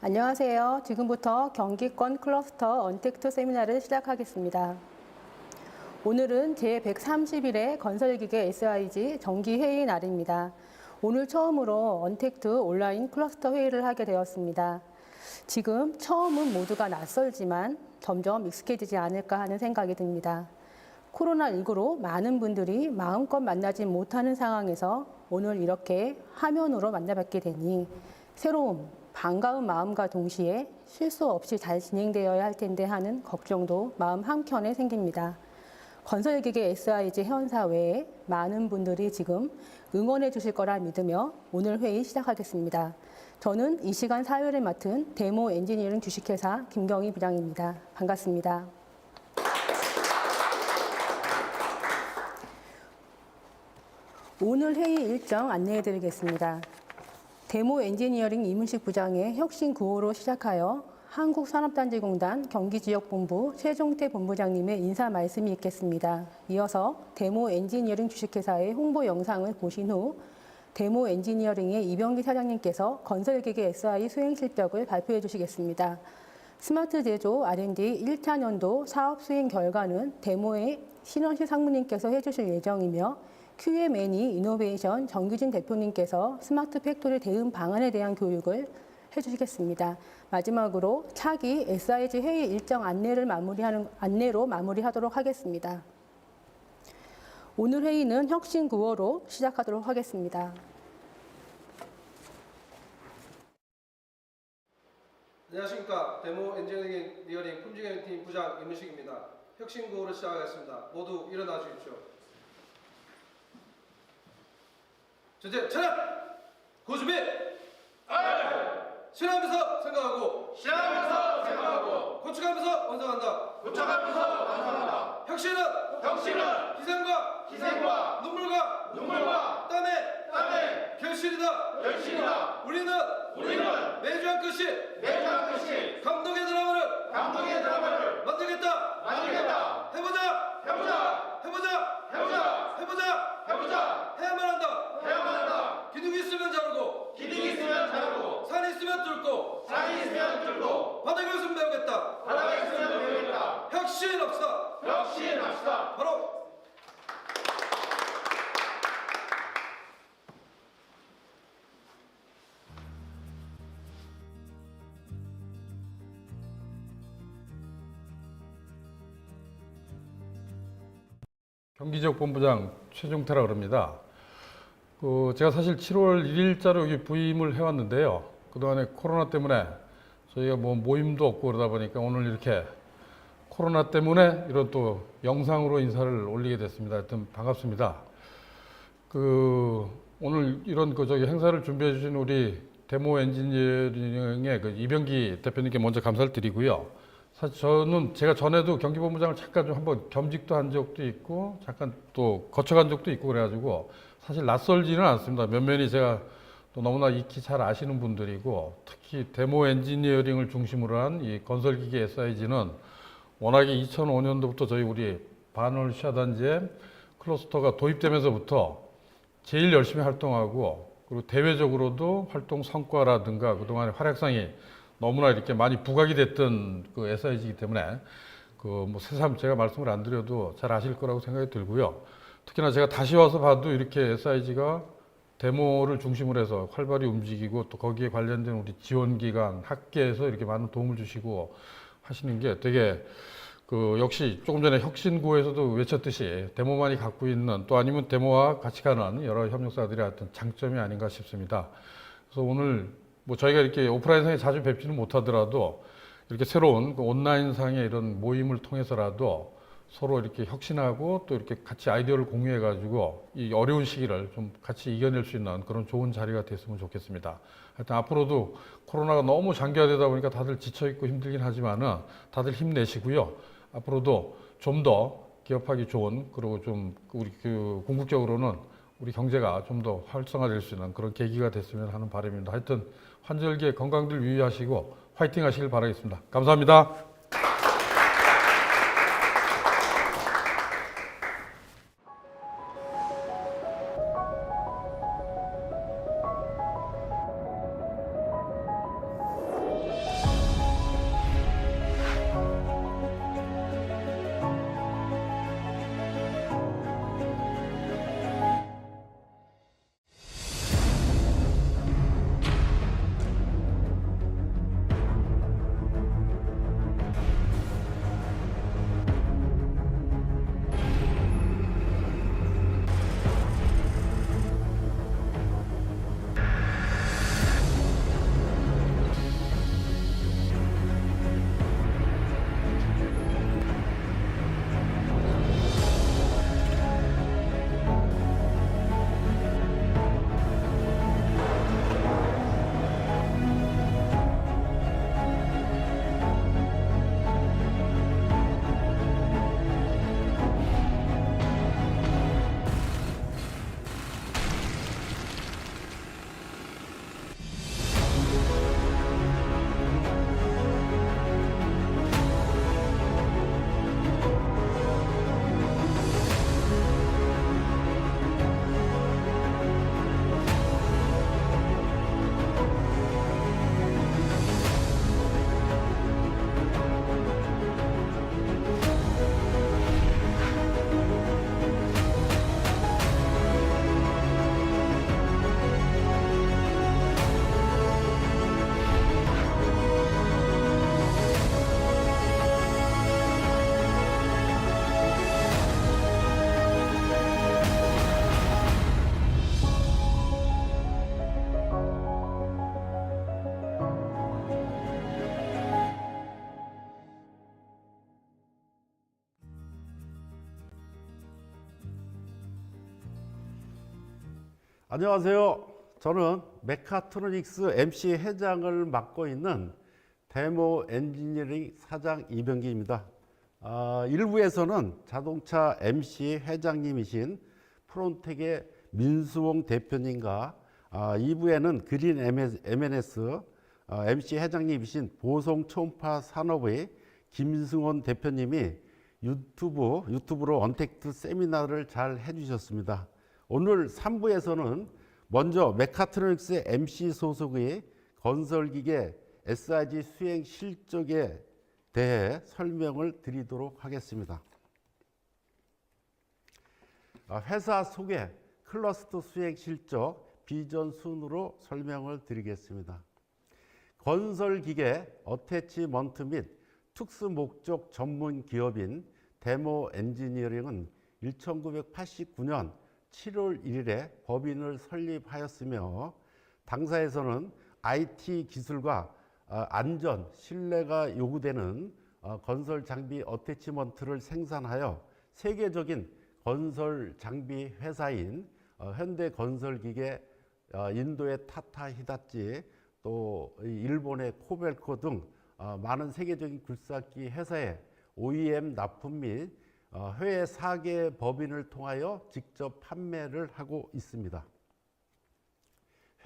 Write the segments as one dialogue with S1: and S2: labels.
S1: 안녕하세요. 지금부터 경기권 클러스터 언택트 세미나를 시작하겠습니다. 오늘은 제130일의 건설기계 SIG 정기회의 날입니다. 오늘 처음으로 언택트 온라인 클러스터 회의를 하게 되었습니다. 지금 처음은 모두가 낯설지만 점점 익숙해지지 않을까 하는 생각이 듭니다. 코로나19로 많은 분들이 마음껏 만나지 못하는 상황에서 오늘 이렇게 화면으로 만나뵙게 되니 새로움, 반가운 마음과 동시에 실수 없이 잘 진행되어야 할 텐데 하는 걱정도 마음 한켠에 생깁니다. 건설기계 SIG 회원사 외에 많은 분들이 지금 응원해 주실 거라 믿으며 오늘 회의 시작하겠습니다. 저는 이 시간 사회를 맡은 데모 엔지니어링 주식회사 김경희 부장입니다. 반갑습니다. 오늘 회의 일정 안내해 드리겠습니다. 데모 엔지니어링 이문식 부장의 혁신 구호로 시작하여 한국산업단지공단 경기지역본부 최종태 본부장님의 인사 말씀이 있겠습니다. 이어서 데모 엔지니어링 주식회사의 홍보 영상을 보신 후 데모 엔지니어링의 이병기 사장님께서 건설기계 SI 수행 실적을 발표해 주시겠습니다. 스마트 제조 R&D 1차 년도 사업 수행 결과는 데모의 신원식 상무님께서 해주실 예정이며 QM&E 이노베이션 정규진 대표님께서 스마트 팩토리 대응 방안에 대한 교육을 해주시겠습니다. 마지막으로 차기 SIG 회의 일정 안내로 마무리하도록 하겠습니다. 오늘 회의는 혁신 구호로 시작하도록 하겠습니다.
S2: 안녕하십니까. 데모 엔지니어링 품질경영팀 부장 이문식입니다. 혁신 구호로 시작하겠습니다. 모두 일어나 주십시오. 전체 차렷! 고준비! 실행하면서 생각하고 고쳐가면서 완성한다. 혁신은 희생과 눈물과 땀의 결실이다. 우리는 매주 한 끗씩 감동의 드라마를 만들겠다. 해보자. 해야만 한다. 기둥이 있으면 자르고 산이 있으면 뚫고 바닥에 있으면 배우겠다. 혁신합시다. 바로
S3: 경기지역본부장 최종태라 그럽니다. 제가 사실 7월 1일자로 여기 부임을 해왔는데요. 그동안에 코로나 때문에 저희가 모임도 없고 그러다 보니까 오늘 이렇게 코로나 때문에 이런 또 영상으로 인사를 올리게 됐습니다. 하여튼 반갑습니다. 오늘 이런 행사를 준비해 주신 우리 데모 엔지니어링의 이병기 대표님께 먼저 감사를 드리고요. 사실 제가 전에도 경기본부장을 잠깐 좀 한번 겸직도 한 적도 있고 잠깐 또 거쳐간 적도 있고 그래가지고 사실 낯설지는 않습니다. 면면이 제가 또 너무나 익히 잘 아시는 분들이고 특히 데모 엔지니어링을 중심으로 한 이 건설기계 SIG는 워낙에 2005년도부터 우리 반월시아단지에 클러스터가 도입되면서부터 제일 열심히 활동하고 그리고 대외적으로도 활동 성과라든가 그동안의 활약상이 너무나 이렇게 많이 부각이 됐던 SIG이기 때문에 새삼 제가 말씀을 안 드려도 잘 아실 거라고 생각이 들고요. 특히나 제가 다시 와서 봐도 이렇게 SIG가 데모를 중심으로 해서 활발히 움직이고 또 거기에 관련된 우리 지원기관, 학계에서 이렇게 많은 도움을 주시고 하시는 게 되게 역시 조금 전에 혁신구에서도 외쳤듯이 데모만이 갖고 있는 또 아니면 데모와 같이 가는 여러 협력사들의 어떤 장점이 아닌가 싶습니다. 그래서 오늘 저희가 이렇게 오프라인상에 자주 뵙지는 못하더라도 이렇게 새로운 온라인상의 이런 모임을 통해서라도 서로 이렇게 혁신하고 또 이렇게 같이 아이디어를 공유해가지고 이 어려운 시기를 좀 같이 이겨낼 수 있는 그런 좋은 자리가 됐으면 좋겠습니다. 하여튼 앞으로도 코로나가 너무 장기화되다 보니까 다들 지쳐있고 힘들긴 하지만은 다들 힘내시고요. 앞으로도 좀 더 기업하기 좋은 그리고 좀 우리 궁극적으로는 우리 경제가 좀 더 활성화될 수 있는 그런 계기가 됐으면 하는 바람입니다. 하여튼 환절기에 건강들 유의하시고 화이팅 하시길 바라겠습니다. 감사합니다.
S4: 안녕하세요. 저는 메카트로닉스 MC 회장을 맡고 있는 데모 엔지니어링 사장 이병기입니다. 1부에서는 자동차 MC 회장님이신 프론텍의 민수홍 대표님과 2부에는 그린 M&S MC 회장님이신 보성 초음파 산업의 김승원 대표님이 유튜브로 언택트 세미나를 잘 해주셨습니다. 오늘 3부에서는 먼저 메카트로닉스 MC 소속의 건설기계 SIG 수행 실적에 대해 설명을 드리도록 하겠습니다. 회사 소개, 클러스터 수행 실적, 비전 순으로 설명을 드리겠습니다. 건설기계 어태치먼트 및 특수목적 전문 기업인 데모 엔지니어링은 1989년 7월 1일에 법인을 설립하였으며 당사에서는 IT 기술과 안전, 신뢰가 요구되는 건설 장비 어태치먼트를 생산하여 세계적인 건설 장비 회사인 현대건설기계, 인도의 타타 히다치, 또 일본의 코벨코 등 많은 세계적인 굴삭기 회사에 OEM 납품 및 해외 4개 법인을 통하여 직접 판매를 하고 있습니다.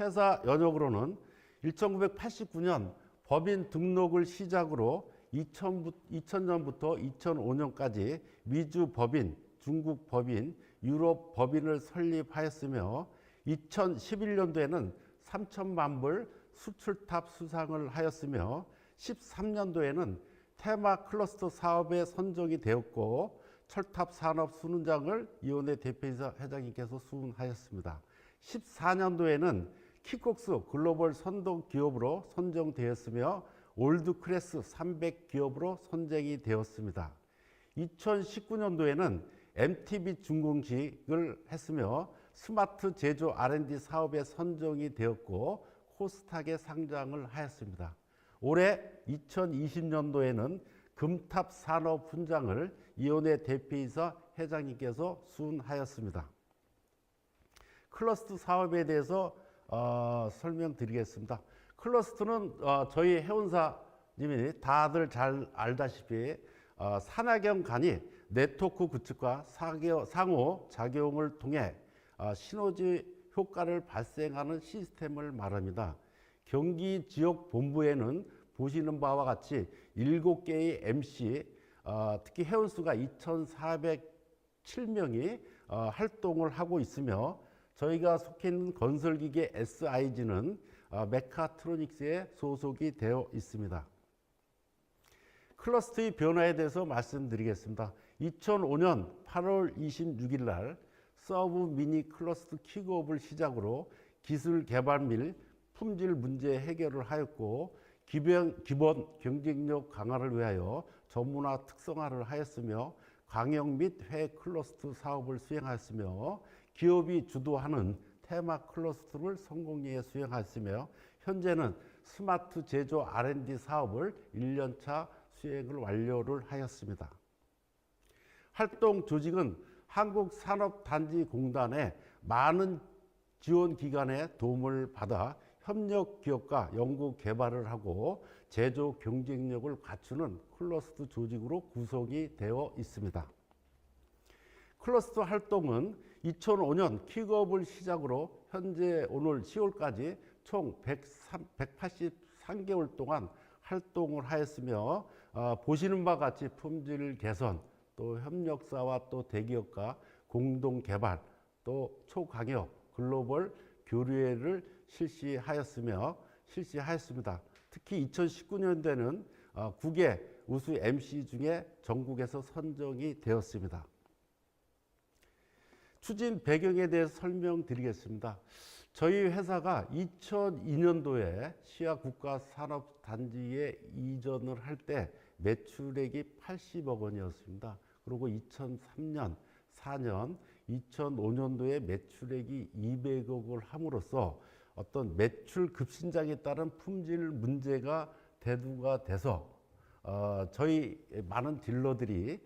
S4: 회사 연역으로는 1989년 법인 등록을 시작으로 2000년부터 2005년까지 미주 법인, 중국 법인, 유럽 법인을 설립하였으며 2011년도에는 3천만 불 수출탑 수상을 하였으며 13년도에는 테마 클러스터 사업에 선정이 되었고 철탑 산업 수훈장을 이온의 대표이사 회장님께서 수훈하였습니다. 14년도에는 킥콕스 글로벌 선도 기업으로 선정되었으며 올드크래스 300 기업으로 선정이 되었습니다. 2019년도에는 MTB 준공식을 했으며 스마트 제조 R&D 사업에 선정이 되었고 코스닥에 상장을 하였습니다. 올해 2020년도에는 금탑 산업 훈장을 이온의 대표이사 회장님께서 수훈하였습니다. 클러스터 사업에 대해서 설명드리겠습니다. 클러스터는 저희 회원사님이 다들 잘 알다시피 산화경 간이 네트워크 구축과 상호 작용을 통해 시너지 효과를 발생하는 시스템을 말합니다. 경기 지역 본부에는 보시는 바와 같이 7개의 MC, 특히 회원수가 2,407명이 활동을 하고 있으며 저희가 속해 있는 건설기계 SIG는 메카트로닉스에 소속이 되어 있습니다. 클러스터의 변화에 대해서 말씀드리겠습니다. 2005년 8월 26일 날 서브 미니 클러스터 킥업을 시작으로 기술 개발 및 품질 문제 해결을 하였고 기본 경쟁력 강화를 위하여 전문화 특성화를 하였으며 광역 및 해외 클러스터 사업을 수행하였으며 기업이 주도하는 테마 클러스터를 성공리에 수행하였으며 현재는 스마트 제조 R&D 사업을 1년차 수행을 완료를 하였습니다. 활동 조직은 한국산업단지공단의 많은 지원기관의 도움을 받아 협력 기업과 연구 개발을 하고 제조 경쟁력을 갖추는 클러스터 조직으로 구성이 되어 있습니다. 클러스터 활동은 2005년 킥업을 시작으로 현재 오늘 10월까지 총 183개월 동안 활동을 하였으며 보시는 바와 같이 품질 개선, 또 협력사와 또 대기업과 공동 개발, 또 초광역 글로벌 교류회를 실시하였습니다. 특히 2019년도에는 9개 우수 MC 중에 전국에서 선정이 되었습니다. 추진 배경에 대해서 설명드리겠습니다. 저희 회사가 2002년도에 시아 국가산업단지에 이전을 할 때 매출액이 80억 원이었습니다. 그리고 2003년, 4년, 2005년도에 매출액이 200억을 함으로써 어떤 매출 급신장에 따른 품질 문제가 대두가 돼서 저희 많은 딜러들이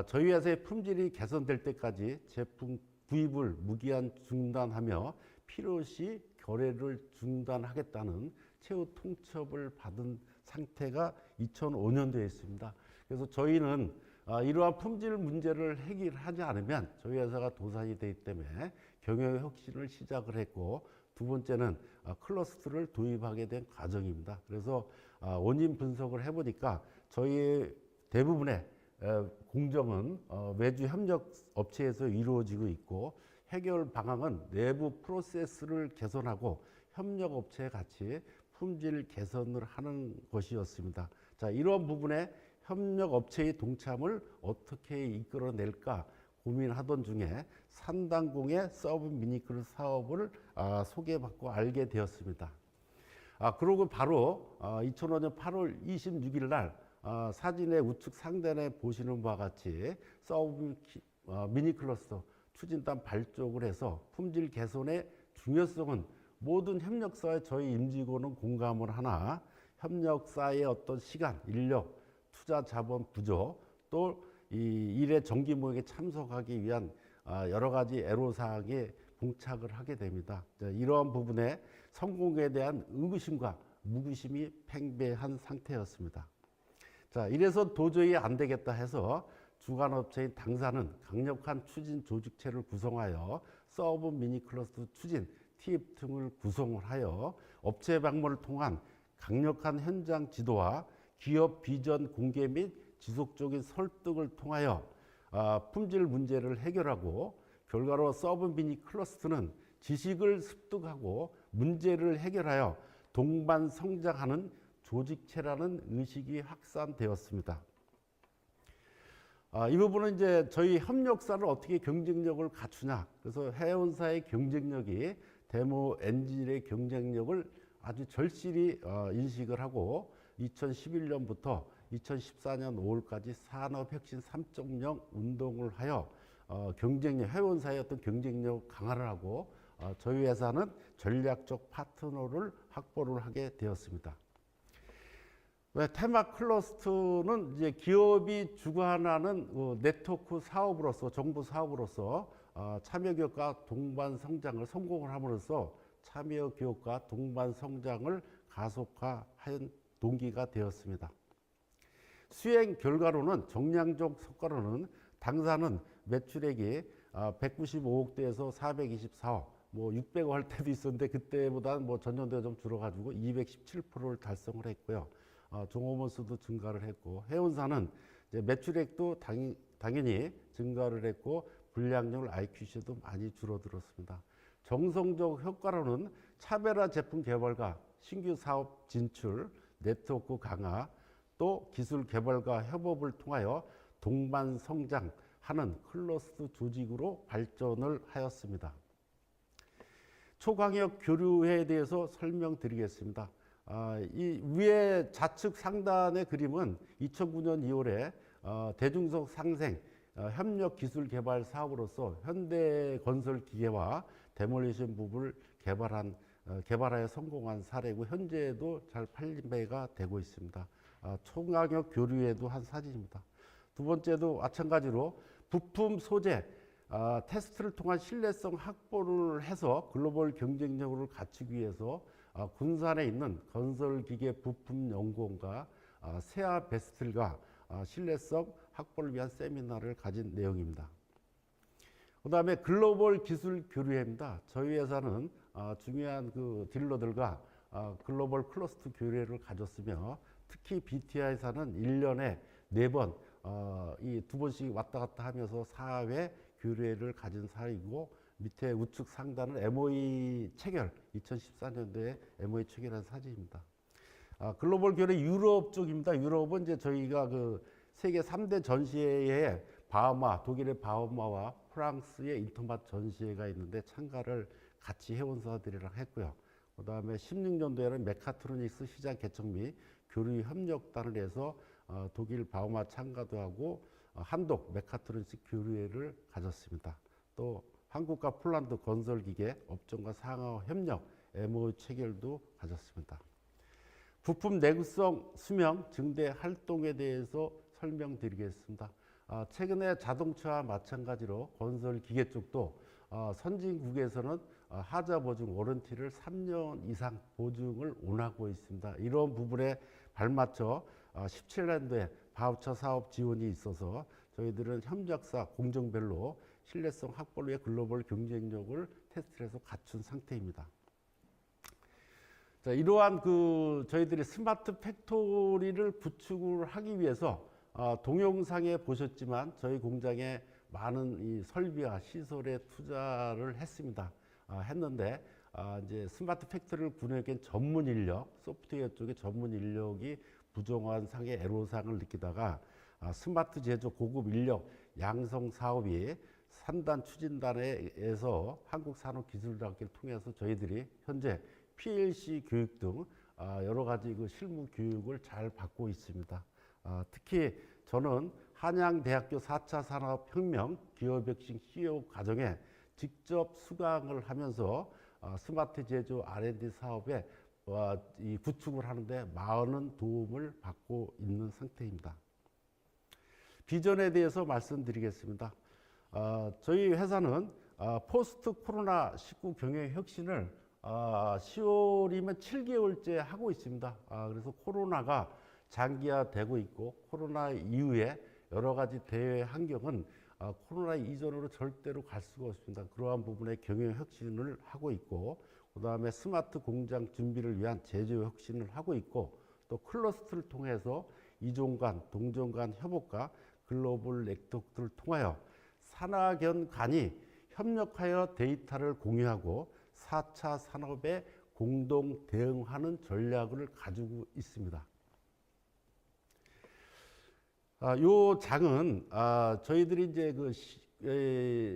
S4: 저희 회사의 품질이 개선될 때까지 제품 구입을 무기한 중단하며 필요시 거래를 중단하겠다는 최후 통첩을 받은 상태가 2005년도에 있습니다. 그래서 저희는 이러한 품질 문제를 해결하지 않으면 저희 회사가 도산이 되기 때문에 경영 혁신을 시작을 했고, 두 번째는 클러스터를 도입하게 된 과정입니다. 그래서 원인 분석을 해보니까 저희 대부분의 공정은 외주 협력 업체에서 이루어지고 있고, 해결 방향은 내부 프로세스를 개선하고 협력 업체에 같이 품질 개선을 하는 것이었습니다. 자, 이런 부분에 협력 업체의 동참을 어떻게 이끌어낼까 고민하던 중에 산당공의 서브 미니클 사업을 소개받고 알게 되었습니다. 그러고 바로 2005년 8월 26일 날 사진의 우측 상단에 보시는 바와 같이 서브 미니 클러스터 추진단 발족을 해서 품질 개선의 중요성은 모든 협력사의 저희 임직원은 공감을 하나, 협력사의 어떤 시간, 인력, 투자 자본 부족, 또 이 일의 정기 모임에 참석하기 위한 여러 가지 애로사항에 봉착을 하게 됩니다. 이러한 부분에 성공에 대한 의구심과 무구심이 팽배한 상태였습니다. 자, 이래서 도저히 안 되겠다 해서 주관업체인 당사는 강력한 추진 조직체를 구성하여 서브 미니 클러스터 추진 TF 등을 구성을 하여 업체 방문을 통한 강력한 현장 지도와 기업 비전 공개 및 지속적인 설득을 통하여 품질 문제를 해결하고, 결과로 서브 미니 클러스터는 지식을 습득하고 문제를 해결하여 동반 성장하는 조직체라는 의식이 확산되었습니다. 이 부분은 이제 저희 협력사를 어떻게 경쟁력을 갖추냐. 그래서 해운사의 경쟁력이 데모 엔지니어의 경쟁력을 아주 절실히 인식을 하고 2011년부터 2014년 5월까지 산업혁신 3.0 운동을 하여 경쟁력, 해운사의 어떤 경쟁력 강화를 하고 저희 회사는 전략적 파트너를 확보를 하게 되었습니다. 테마 클러스터는 이제 기업이 주관하는 네트워크 사업으로서, 정부 사업으로서 참여 기업과 동반 성장을 성공을 함으로써 참여 기업과 동반 성장을 가속화한 동기가 되었습니다. 수행 결과로는 정량적 성과로는 당사는 매출액이 195억대에서 424억, 뭐 600억 할 때도 있었는데 그때보다는 뭐 전년도에 좀 줄어가지고 217%를 달성을 했고요. 종업원 수도 증가를 했고, 해운사는 이제 매출액도 당연히 증가를 했고 불량률 IQC도 많이 줄어들었습니다. 정성적 효과로는 차별화 제품 개발과 신규 사업 진출, 네트워크 강화, 또 기술 개발과 협업을 통하여 동반 성장하는 클러스터 조직으로 발전을 하였습니다. 초광역 교류회에 대해서 설명드리겠습니다. 이 위에 좌측 상단의 그림은 2009년 2월에 대중석 상생 협력 기술 개발 사업으로서 현대건설기계와 데몰리션 부분을 개발하여 성공한 사례고, 현재도 잘 판매가 되고 있습니다. 초광역 교류에도 한 사진입니다. 두 번째도 마찬가지로 부품 소재 테스트를 통한 신뢰성 확보를 해서 글로벌 경쟁력을 갖추기 위해서 군산에 있는 건설기계 부품 연구원과 세아 베스틀과 신뢰성 확보를 위한 세미나를 가진 내용입니다. 그 다음에 글로벌 기술 교류회입니다. 저희 회사는 중요한 그 딜러들과 글로벌 클러스터 교류회를 가졌으며, 특히 BTI사는 1년에 4번 이 2번씩 왔다 갔다 하면서 4회 교류회를 가진 사례이고, 밑에 우측 상단은 MOE 체결, 2014년도에 MOE 체결한 사진입니다. 글로벌 교류 유럽 쪽입니다. 유럽은 이제 저희가 그 세계 3대 전시회에 바하마, 독일의 바하마와 프랑스의 인터맛 전시회가 있는데 참가를 같이 해운사들이랑 했고요. 그 다음에 16년도에는 메카트로닉스 시장 개척 및 교류 협력단을 해서 독일 바하마 참가도 하고 한독 메카트로닉스 교류회를 가졌습니다. 또 한국과 폴란드 건설기계 업종과 상하 협력 MOU 체결도 가졌습니다. 부품 내구성 수명 증대 활동에 대해서 설명드리겠습니다. 최근에 자동차와 마찬가지로 건설기계 쪽도 선진국에서는 하자 보증 워런티를 3년 이상 보증을 원하고 있습니다. 이런 부분에 발맞춰 17년도에 바우처 사업 지원이 있어서 저희들은 협력사 공정별로 신뢰성 확보를 위해 글로벌 경쟁력을 테스트해서 갖춘 상태입니다. 자, 이러한 저희들이 스마트 팩토리를 구축을 하기 위해서 동영상에 보셨지만 저희 공장에 많은 이 설비와 시설에 투자를 했습니다. 했는데 이제 스마트 팩토리를 구현하기엔 전문 인력, 소프트웨어 쪽에 전문 인력이 부족한 상의 애로사항을 느끼다가 스마트 제조 고급 인력 양성 사업이 3단 추진단에서 한국산업기술대학교를 통해서 저희들이 현재 PLC 교육 등 여러 가지 실무 교육을 잘 받고 있습니다. 특히 저는 한양대학교 4차 산업혁명 기업혁신 CEO 과정에 직접 수강을 하면서 스마트 제조 R&D 사업에 이 구축을 하는데 많은 도움을 받고 있는 상태입니다. 비전에 대해서 말씀드리겠습니다. 저희 회사는 포스트 코로나 19 경영 혁신을 10월이면 7개월째 하고 있습니다. 그래서 코로나가 장기화되고 있고 코로나 이후에 여러 가지 대외 환경은 코로나 이전으로 절대로 갈 수가 없습니다. 그러한 부분에 경영 혁신을 하고 있고 그 다음에 스마트 공장 준비를 위한 제조 혁신을 하고 있고 또 클러스터를 통해서 이종 간, 동종 간 협업과 글로벌 네트워크를 통하여 산학연 간이 협력하여 데이터를 공유하고 4차 산업에 공동 대응하는 전략을 가지고 있습니다. 요 장은 저희들이 이제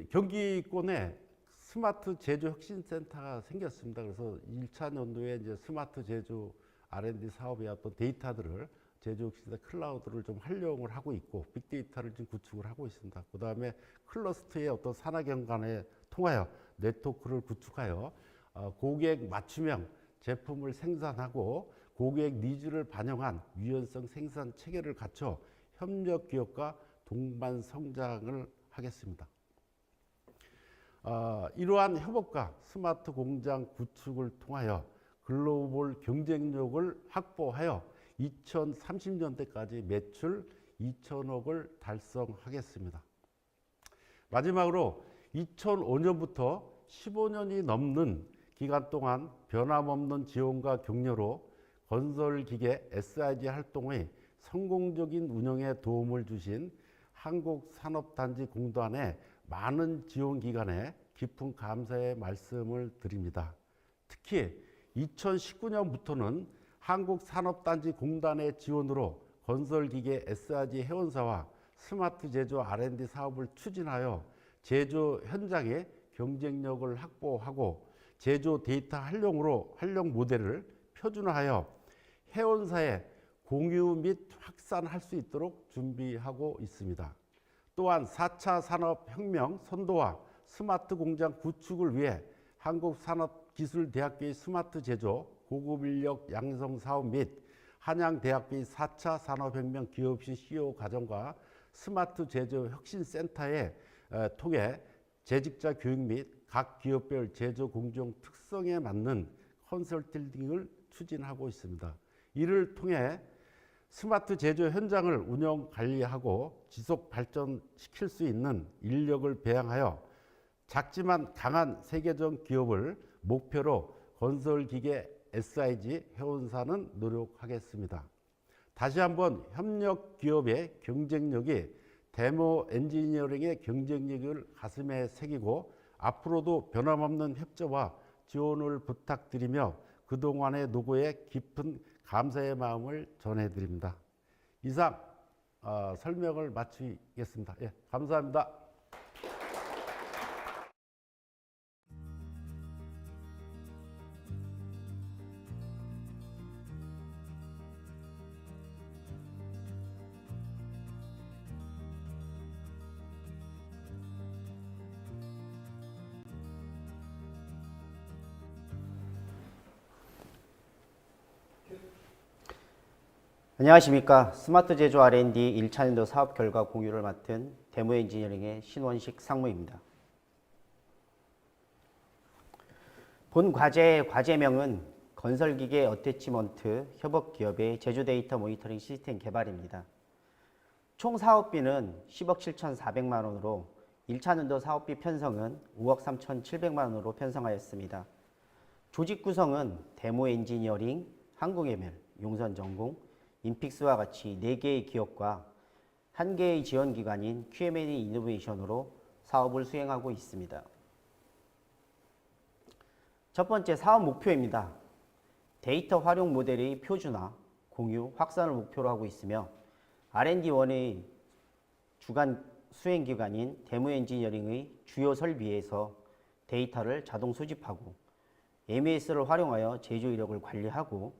S4: 경기권에 스마트 제조 혁신센터가 생겼습니다. 그래서 1차 연도에 이제 스마트 제조 R&D 사업의 어떤 데이터들을 제조 혁신센터 클라우드를 좀 활용을 하고 있고 빅데이터를 좀 구축을 하고 있습니다. 그 다음에 클러스터의 어떤 산학연 간에 통하여 네트워크를 구축하여 고객 맞춤형 제품을 생산하고 고객 니즈를 반영한 유연성 생산 체계를 갖춰 협력 기업과 동반 성장을 하겠습니다. 이러한 협업과 스마트 공장 구축을 통하여 글로벌 경쟁력을 확보하여 2030년대까지 매출 2천억을 달성하겠습니다. 마지막으로 2005년부터 15년이 넘는 기간 동안 변함없는 지원과 격려로 건설기계 SIG 활동의 성공적인 운영에 도움을 주신 한국산업단지공단의 많은 지원기관에 깊은 감사의 말씀을 드립니다. 특히 2019년부터는 한국산업단지공단의 지원으로 건설기계 SIG 회원사와 스마트 제조 R&D 사업을 추진하여 제조 현장의 경쟁력을 확보하고 제조 데이터 활용 모델을 표준화하여 회원사에 공유 및 확산할 수 있도록 준비하고 있습니다. 또한 4차 산업혁명 선도와 스마트 공장 구축을 위해 한국산업기술대학교의 스마트 제조 고급인력 양성 사업 및 한양대학교의 4차 산업혁명 기업신 CEO 과정과 스마트 제조 혁신센터에 통해 재직자 교육 및 각 기업별 제조 공정 특성에 맞는 컨설팅을 추진하고 있습니다. 이를 통해 스마트 제조 현장을 운영 관리하고 지속 발전시킬 수 있는 인력을 배양하여 작지만 강한 세계적 기업을 목표로 건설기계 SIG 회원사는 노력하겠습니다. 다시 한번 협력 기업의 경쟁력이 데모 엔지니어링의 경쟁력을 가슴에 새기고 앞으로도 변함없는 협조와 지원을 부탁드리며 그동안의 노고에 깊은 감사의 마음을 전해드립니다. 이상 설명을 마치겠습니다. 예, 감사합니다.
S5: 안녕하십니까. 스마트 제조 R&D 1차 연도 사업 결과 공유를 맡은 데모 엔지니어링의 신원식 상무입니다. 본 과제의 과제명은 건설기계 어태치먼트 협업기업의 제조데이터 모니터링 시스템 개발입니다. 총 사업비는 10억 7,400만 원으로 1차년도 사업비 편성은 5억 3,700만 원으로 편성하였습니다. 조직 구성은 데모 엔지니어링, 한국에멜, 용선전공, 인픽스와 같이 4개의 기업과 1개의 지원기관인 QM&E 이노베이션으로 사업을 수행하고 있습니다. 첫 번째 사업 목표입니다. 데이터 활용 모델의 표준화, 공유, 확산을 목표로 하고 있으며 R&D1의 주간 수행기관인 데모 엔지니어링의 주요 설비에서 데이터를 자동 수집하고 MES를 활용하여 제조 이력을 관리하고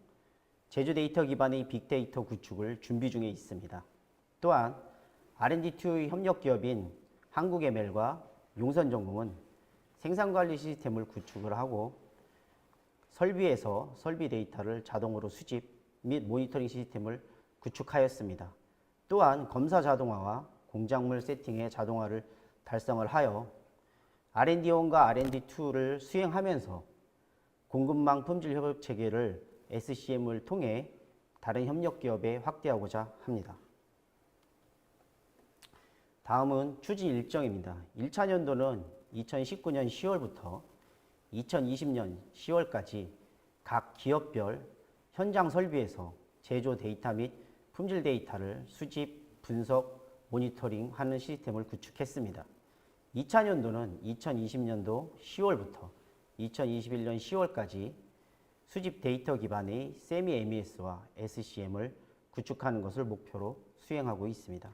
S5: 제조 데이터 기반의 빅데이터 구축을 준비 중에 있습니다. 또한 R&D2의 협력기업인 한국에멜과 용선전공은 생산관리 시스템을 구축을 하고 설비에서 설비 데이터를 자동으로 수집 및 모니터링 시스템을 구축하였습니다. 또한 검사 자동화와 공작물 세팅의 자동화를 달성을 하여 R&D1과 R&D2를 수행하면서 공급망 품질 협업 체계를 SCM을 통해 다른 협력기업에 확대하고자 합니다. 다음은 추진 일정입니다. 1차 년도는 2019년 10월부터 2020년 10월까지 각 기업별 현장 설비에서 제조 데이터 및 품질 데이터를 수집, 분석, 모니터링하는 시스템을 구축했습니다. 2차 년도는 2020년도 10월부터 2021년 10월까지 수집 데이터 기반의 세미 MES와 SCM을 구축하는 것을 목표로 수행하고 있습니다.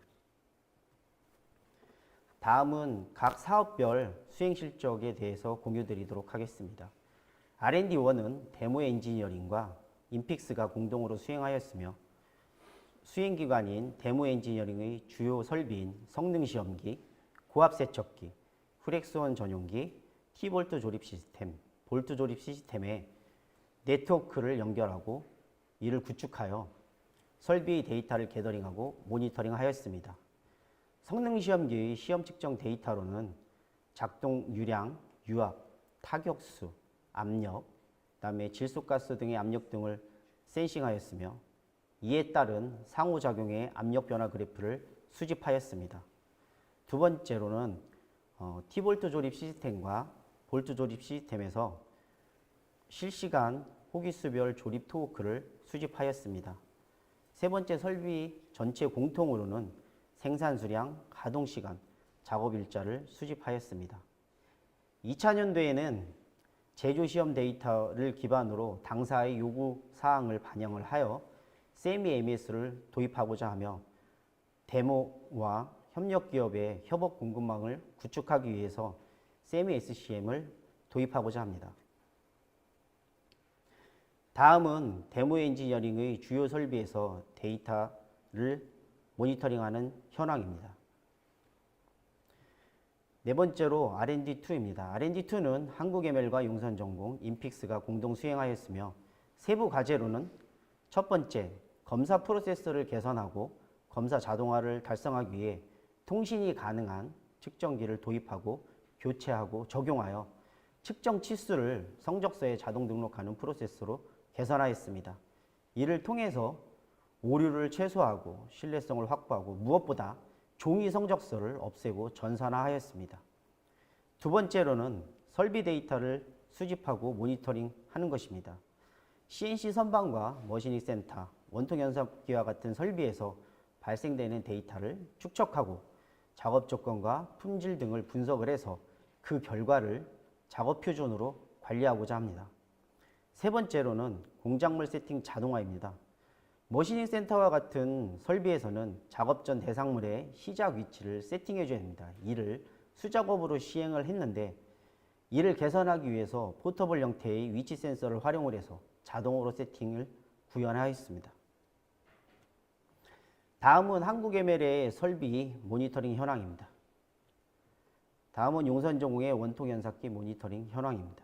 S5: 다음은 각 사업별 수행 실적에 대해서 공유드리도록 하겠습니다. R&D1은 데모 엔지니어링과 인픽스가 공동으로 수행하였으며 수행기관인 데모 엔지니어링의 주요 설비인 성능시험기, 고압세척기, 후렉스원 전용기, T볼트 조립 시스템, 볼트 조립 시스템에 네트워크를 연결하고 이를 구축하여 설비의 데이터를 게더링하고 모니터링하였습니다. 성능시험기의 시험 측정 데이터로는 작동 유량, 유압, 타격수, 압력, 그다음에 질소가스 등의 압력 등을 센싱하였으며 이에 따른 상호작용의 압력 변화 그래프를 수집하였습니다. 두 번째로는 T볼트 조립 시스템과 볼트 조립 시스템에서 실시간 호기수별 조립 토크를 수집하였습니다. 세 번째 설비 전체 공통으로는 생산 수량, 가동 시간, 작업 일자를 수집하였습니다. 2차 년도에는 제조 시험 데이터를 기반으로 당사의 요구 사항을 반영을 하여 세미 MES를 도입하고자 하며 데모와 협력기업의 협업 공급망을 구축하기 위해서 세미 SCM을 도입하고자 합니다. 다음은 데모 엔지니어링의 주요 설비에서 데이터를 모니터링하는 현황입니다. 네 번째로 R&D2입니다. R&D2는 한국에멜과 용선전공, 인픽스가 공동 수행하였으며 세부 과제로는 첫 번째, 검사 프로세스를 개선하고 검사 자동화를 달성하기 위해 통신이 가능한 측정기를 도입하고 교체하고 적용하여 측정 치수를 성적서에 자동 등록하는 프로세스로 개선하였습니다. 이를 통해서 오류를 최소화하고 신뢰성을 확보하고 무엇보다 종이 성적서를 없애고 전산화하였습니다. 두 번째로는 설비 데이터를 수집하고 모니터링하는 것입니다. CNC 선반과 머시닝 센터, 원통 연습기와 같은 설비에서 발생되는 데이터를 축적하고 작업 조건과 품질 등을 분석을 해서 그 결과를 작업 표준으로 관리하고자 합니다. 세 번째로는 공작물 세팅 자동화입니다. 머시닝 센터와 같은 설비에서는 작업 전 대상물의 시작 위치를 세팅해줘야 합니다. 이를 수작업으로 시행을 했는데 이를 개선하기 위해서 포터블 형태의 위치 센서를 활용을 해서 자동으로 세팅을 구현하였습니다. 다음은 한국에멜의 설비 모니터링 현황입니다. 다음은 용선전공의 원통 연삭기 모니터링 현황입니다.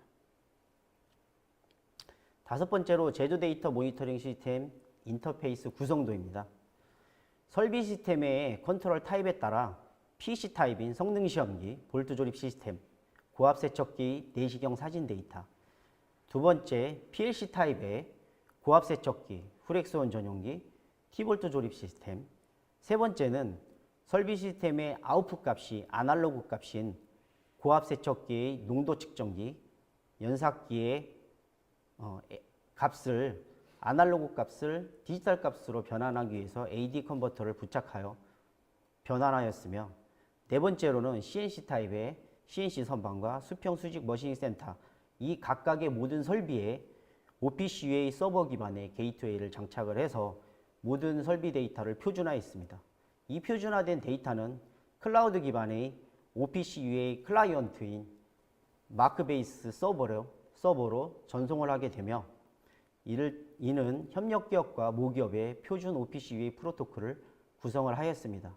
S5: 다섯 번째로 제조 데이터 모니터링 시스템 인터페이스 구성도입니다. 설비 시스템의 컨트롤 타입에 따라 PC 타입인 성능 시험기, 볼트 조립 시스템, 고압 세척기, 내시경 사진 데이터, 두 번째, PLC 타입의 고압 세척기, 후렉스온 전용기, T볼트 조립 시스템. 세 번째는 설비 시스템의 아웃풋 값이 아날로그 값인 고압 세척기의 농도 측정기, 연삭기의 아날로그 값을 디지털 값으로 변환하기 위해서 AD 컨버터를 부착하여 변환하였으며, 네 번째로는 CNC 타입의 CNC 선반과 수평 수직 머신링 센터, 이 각각의 모든 설비에 OPC-UA 서버 기반의 게이트웨이를 장착을 해서 모든 설비 데이터를 표준화했습니다. 이 표준화된 데이터는 클라우드 기반의 OPC-UA 클라이언트인 마크베이스 서버로 전송을 하게 되며, 이는 협력기업과 모기업의 표준 OPC-UA 프로토콜을 구성을 하였습니다.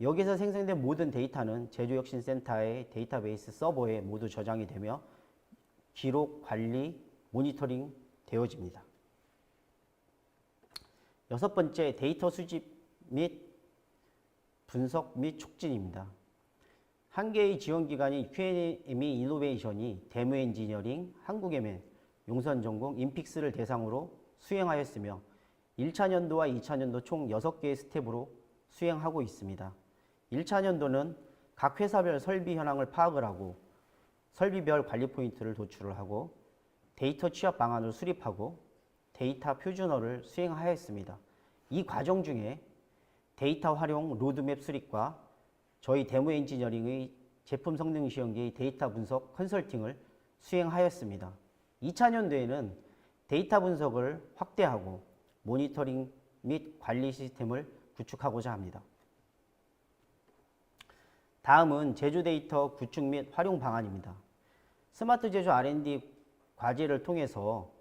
S5: 여기서 생성된 모든 데이터는 제조혁신센터의 데이터베이스 서버에 모두 저장이 되며 기록, 관리, 모니터링 되어집니다. 여섯 번째, 데이터 수집 및 분석 및 촉진입니다. 한 개의 지원기관인 QME 이노베이션이 데모 엔지니어링, 한국에맨, 용선전공, 인픽스를 대상으로 수행하였으며 1차년도와 2차년도 총 6개의 스텝으로 수행하고 있습니다. 1차년도는 각 회사별 설비 현황을 파악을 하고 설비별 관리 포인트를 도출을 하고 데이터 취합 방안을 수립하고 데이터 표준화를 수행하였습니다. 이 과정 중에 데이터 활용 로드맵 수립과 저희 데모 엔지니어링의 제품 성능 시험기의 데이터 분석 컨설팅을 수행하였습니다. 2차년도에는 데이터 분석을 확대하고 모니터링 및 관리 시스템을 구축하고자 합니다. 다음은 제조 데이터 구축 및 활용 방안입니다. 스마트 제조 R&D 과제를 통해서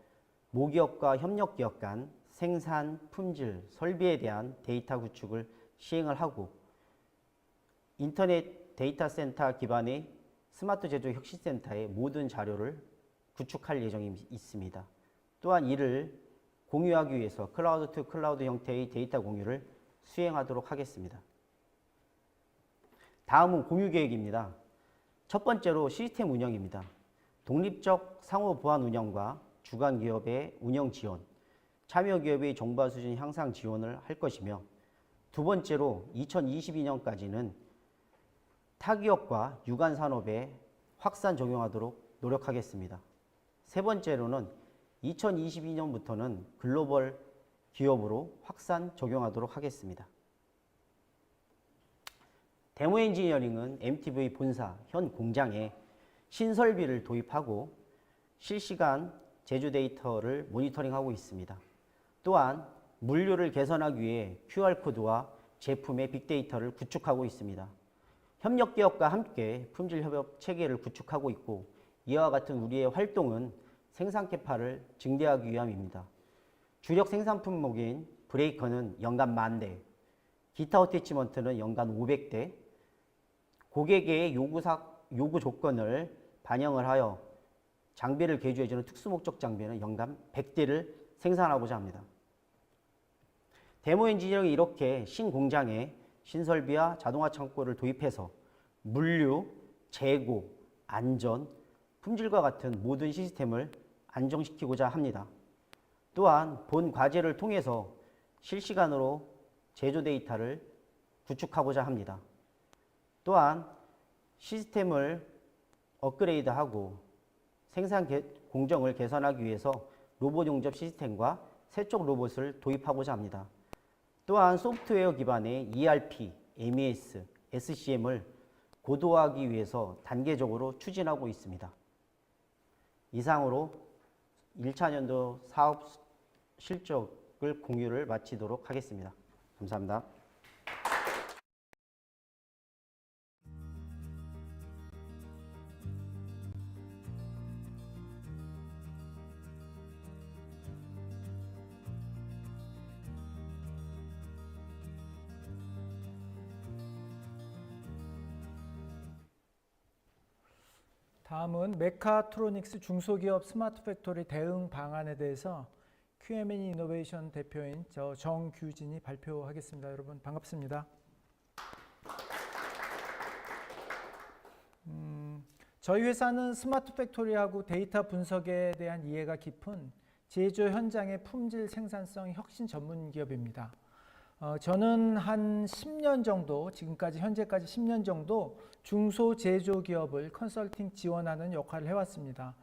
S5: 모기업과 협력기업 간 생산, 품질, 설비에 대한 데이터 구축을 시행을 하고 인터넷 데이터 센터 기반의 스마트 제조 혁신센터의 모든 자료를 구축할 예정이 있습니다. 또한 이를 공유하기 위해서 클라우드 투 클라우드 형태의 데이터 공유를 수행하도록 하겠습니다. 다음은 공유 계획입니다. 첫 번째로 시스템 운영입니다. 독립적 상호 보안 운영과 주관 기업의 운영 지원, 참여 기업의 정보화 수준 향상 지원을 할 것이며, 두 번째로 2022년까지는 타기업과 유관 산업에 확산 적용하도록 노력하겠습니다. 세 번째로는 2022년부터는 글로벌 기업으로 확산 적용하도록 하겠습니다. 데모 엔지니어링은 MTV 본사 현 공장에 신설비를 도입하고 실시간 제조 데이터를 모니터링하고 있습니다. 또한 물류를 개선하기 위해 QR코드와 제품의 빅데이터를 구축하고 있습니다. 협력기업과 함께 품질협업 체계를 구축하고 있고, 이와 같은 우리의 활동은 생산 캐파를 증대하기 위함입니다. 주력 생산 품목인 브레이커는 연간 10,000대, 기타 어태치먼트는 연간 500대, 고객의 요구 조건을 반영을 하여 장비를 개조해주는 특수목적 장비는 연간 100대를 생산하고자 합니다. 데모 엔지니어링이 이렇게 신공장에 신설비와 자동화 창고를 도입해서 물류, 재고, 안전, 품질과 같은 모든 시스템을 안정시키고자 합니다. 또한 본 과제를 통해서 실시간으로 제조 데이터를 구축하고자 합니다. 또한 시스템을 업그레이드하고 생산 공정을 개선하기 위해서 로봇 용접 시스템과 세척 로봇을 도입하고자 합니다. 또한 소프트웨어 기반의 ERP, MES, SCM을 고도화하기 위해서 단계적으로 추진하고 있습니다. 이상으로 1차년도 사업 실적을 공유를 마치도록 하겠습니다. 감사합니다.
S6: 다음은 메카트로닉스 중소기업 스마트 팩토리 대응 방안에 대해서 QM&E 이노베이션 대표인 저 정규진이 발표하겠습니다. 여러분 반갑습니다. 저희 회사는 스마트 팩토리하고 데이터 분석에 대한 이해가 깊은 제조 현장의 품질 생산성 혁신 전문 기업입니다. 저는 한 10년 정도, 현재까지 10년 정도 중소제조기업을 컨설팅 지원하는 역할을 해왔습니다.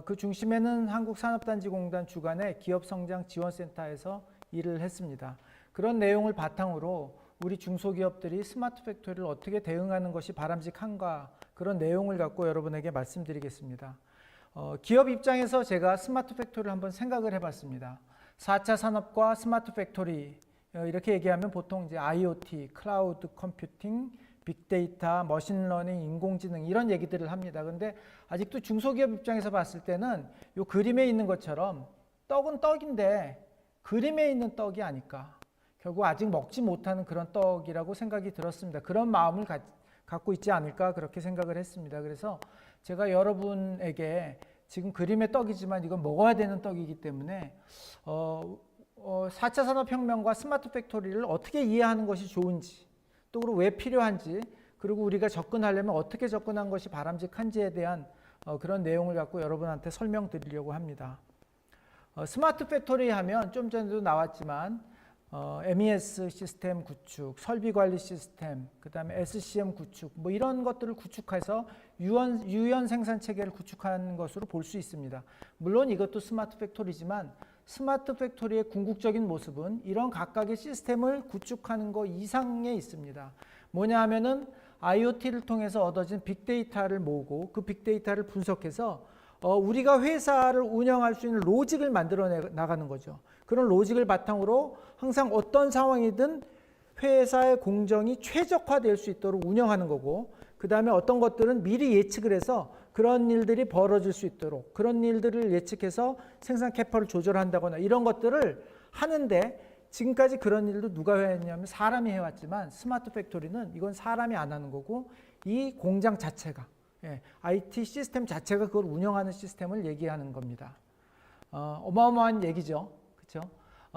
S6: 그 중심에는 한국산업단지공단 주관의 기업성장지원센터에서 일을 했습니다. 그런 내용을 바탕으로 우리 중소기업들이 스마트 팩토리를 어떻게 대응하는 것이 바람직한가, 그런 내용을 갖고 여러분에게 말씀드리겠습니다. 기업 입장에서 제가 스마트 팩토리를 한번 생각을 해봤습니다. 4차 산업과 스마트 팩토리, 이렇게 얘기하면 보통 이제 IoT, 클라우드 컴퓨팅, 빅데이터, 머신러닝, 인공지능 이런 얘기들을 합니다. 그런데 아직도 중소기업 입장에서 봤을 때는 이 그림에 있는 것처럼 떡은 떡인데 그림에 있는 떡이 아닐까. 결국 아직 먹지 못하는 그런 떡이라고 생각이 들었습니다. 그런 마음을 갖고 있지 않을까 그렇게 생각을 했습니다. 그래서 제가 여러분에게 지금 그림의 떡이지만 이건 먹어야 되는 떡이기 때문에 4차 산업혁명과 스마트 팩토리를 어떻게 이해하는 것이 좋은지, 또 그리고 왜 필요한지, 그리고 우리가 접근하려면 어떻게 접근한 것이 바람직한지에 대한 그런 내용을 갖고 여러분한테 설명드리려고 합니다. 스마트 팩토리 하면 좀 전에도 나왔지만 MES 시스템 구축, 설비관리 시스템, 그 다음에 SCM 구축, 뭐 이런 것들을 구축해서 유연 생산 체계를 구축하는 것으로 볼 수 있습니다. 물론 이것도 스마트 팩토리지만 스마트 팩토리의 궁극적인 모습은 이런 각각의 시스템을 구축하는 것 이상에 있습니다. 뭐냐 하면은 IoT를 통해서 얻어진 빅데이터를 모으고 그 빅데이터를 분석해서 우리가 회사를 운영할 수 있는 로직을 만들어 나가는 거죠. 그런 로직을 바탕으로 항상 어떤 상황이든 회사의 공정이 최적화될 수 있도록 운영하는 거고, 그 다음에 어떤 것들은 미리 예측을 해서 그런 일들이 벌어질 수 있도록, 그런 일들을 예측해서 생산 캐파를 조절한다거나 이런 것들을 하는데, 지금까지 그런 일도 누가 해왔냐면 사람이 해왔지만 스마트 팩토리는 이건 사람이 안 하는 거고 이 공장 자체가, IT 시스템 자체가 그걸 운영하는 시스템을 얘기하는 겁니다. 어마어마한 얘기죠. 그렇죠?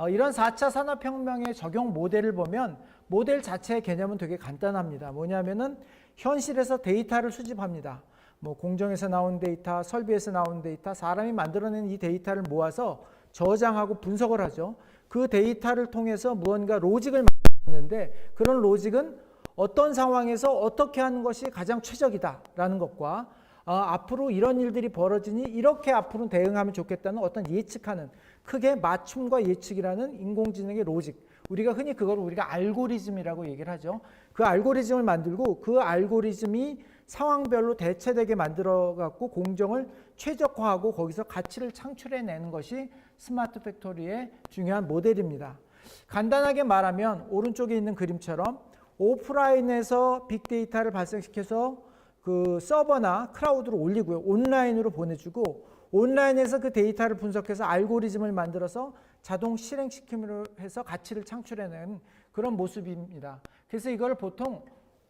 S6: 이런 4차 산업혁명의 적용 모델을 보면 모델 자체의 개념은 되게 간단합니다. 뭐냐면은 현실에서 데이터를 수집합니다. 뭐 공정에서 나온 데이터, 설비에서 나온 데이터, 사람이 만들어낸 이 데이터를 모아서 저장하고 분석을 하죠. 그 데이터를 통해서 무언가 로직을 만드는데 그런 로직은 어떤 상황에서 어떻게 하는 것이 가장 최적이다라는 것과 앞으로 이런 일들이 벌어지니 이렇게 앞으로 대응하면 좋겠다는 어떤 예측하는, 크게 맞춤과 예측이라는 인공지능의 로직, 우리가 흔히 그걸 우리가 알고리즘이라고 얘기를 하죠. 그 알고리즘을 만들고 그 알고리즘이 상황별로 대체되게 만들어 갖고 공정을 최적화하고 거기서 가치를 창출해내는 것이 스마트 팩토리의 중요한 모델입니다. 간단하게 말하면 오른쪽에 있는 그림처럼 오프라인에서 빅데이터를 발생시켜서 그 서버나 클라우드로 올리고요. 온라인으로 보내주고 온라인에서 그 데이터를 분석해서 알고리즘을 만들어서 자동 실행시킴으로 해서 가치를 창출해내는 그런 모습입니다. 그래서 이걸 보통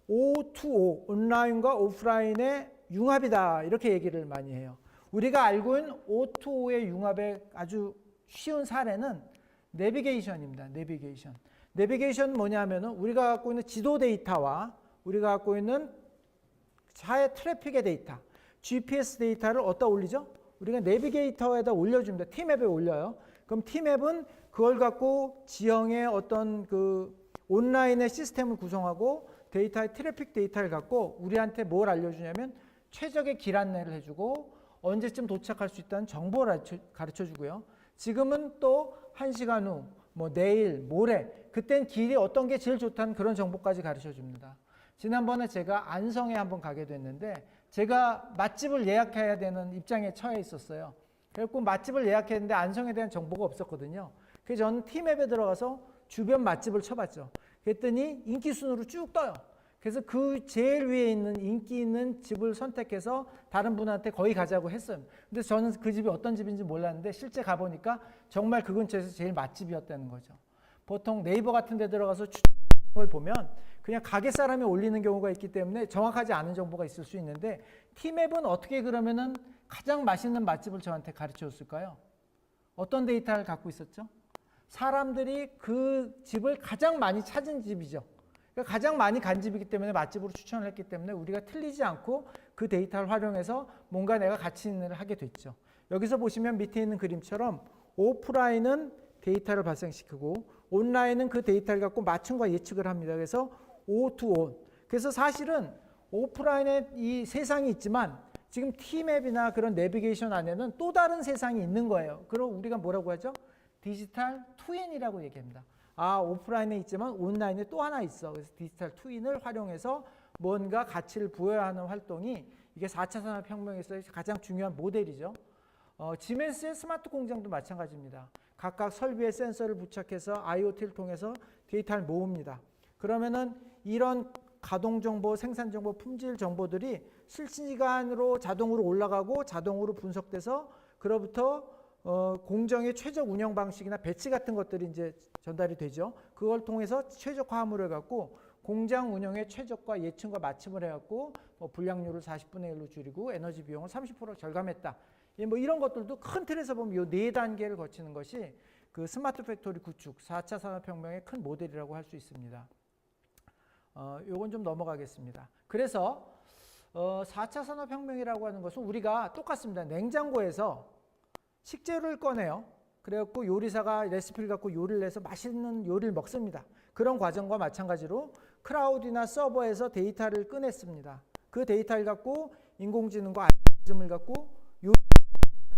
S6: O2O, 온라인과 오프라인의 융합이다 이렇게 얘기를 많이 해요. 우리가 알고 있는 O2O의 융합의 아주 쉬운 사례는 내비게이션입니다. 내비게이션은 뭐냐면은 우리가 갖고 있는 지도 데이터와 우리가 갖고 있는 차의 트래픽의 데이터, GPS 데이터를 어디다 올리죠? 우리가 내비게이터에다 올려줍니다. T맵에 올려요. 그럼 T맵은 그걸 갖고 지형의 어떤 그 온라인의 시스템을 구성하고 데이터의 트래픽 데이터를 갖고 우리한테 뭘 알려주냐면 최적의 길 안내를 해주고 언제쯤 도착할 수 있다는 정보를 가르쳐주고요. 지금은 또 1시간 후, 뭐 내일, 모레, 그땐 길이 어떤 게 제일 좋다는 그런 정보까지 가르쳐줍니다. 지난번에 제가 안성에 한번 가게 됐는데 제가 맛집을 예약해야 되는 입장에 처해 있었어요. 그래서 맛집을 예약해야 했는데 안성에 대한 정보가 없었거든요. 그래서 저는 T맵에 들어가서 주변 맛집을 쳐봤죠. 그랬더니 인기 순으로 쭉 떠요. 그래서 그 제일 위에 있는 인기 있는 집을 선택해서 다른 분한테 거기 가자고 했어요. 근데 저는 그 집이 어떤 집인지 몰랐는데 실제 가보니까 정말 그 근처에서 제일 맛집이었다는 거죠. 보통 네이버 같은 데 들어가서 추천을 보면 그냥 가게 사람이 올리는 경우가 있기 때문에 정확하지 않은 정보가 있을 수 있는데 T맵은 어떻게 그러면은 가장 맛있는 맛집을 저한테 가르쳐 줬을까요? 어떤 데이터를 갖고 있었죠? 사람들이 그 집을 가장 많이 찾은 집이죠. 그러니까 가장 많이 간 집이기 때문에 맛집으로 추천을 했기 때문에 우리가 틀리지 않고 그 데이터를 활용해서 뭔가 내가 가치 있는 일을 하게 됐죠. 여기서 보시면 밑에 있는 그림처럼 오프라인은 데이터를 발생시키고 온라인은 그 데이터를 갖고 맞춤과 예측을 합니다. 그래서 O to On. 그래서 사실은 오프라인에 이 세상이 있지만 지금 T맵이나 그런 내비게이션 안에는 또 다른 세상이 있는 거예요. 그럼 우리가 뭐라고 하죠? 디지털 트윈이라고 얘기합니다. 오프라인에 있지만 온라인에 또 하나 있어. 그래서 디지털 트윈을 활용해서 뭔가 가치를 부여해야 하는 활동이 이게 4차 산업혁명에서의 가장 중요한 모델이죠. 지멘스의 스마트 공장도 마찬가지입니다. 각각 설비에 센서를 부착해서 IoT를 통해서 데이터를 모읍니다. 그러면은 이런 가동 정보, 생산 정보, 품질 정보들이 실시간으로 자동으로 올라가고 자동으로 분석돼서 그로부터 공정의 최적 운영 방식이나 배치 같은 것들이 이제 전달이 되죠. 그걸 통해서 최적화 화물을 갖고 공장 운영의 최적과 예측과 맞춤을 해갖고 불량률을 40분의 1로 줄이고 에너지 비용을 30% 절감했다. 뭐 이런 것들도 큰 틀에서 보면 이 네 단계를 거치는 것이 그 스마트 팩토리 구축, 4차 산업혁명의 큰 모델이라고 할 수 있습니다. 요건 좀 넘어가겠습니다. 그래서 4차 산업혁명이라고 하는 것은 우리가 똑같습니다. 냉장고에서 식재료를 꺼내요. 그래갖고 요리사가 레시피를 갖고 요리를 해서 맛있는 요리를 먹습니다. 그런 과정과 마찬가지로 클라우드나 서버에서 데이터를 꺼냈습니다. 그 데이터를 갖고 인공지능과 알고리즘을 갖고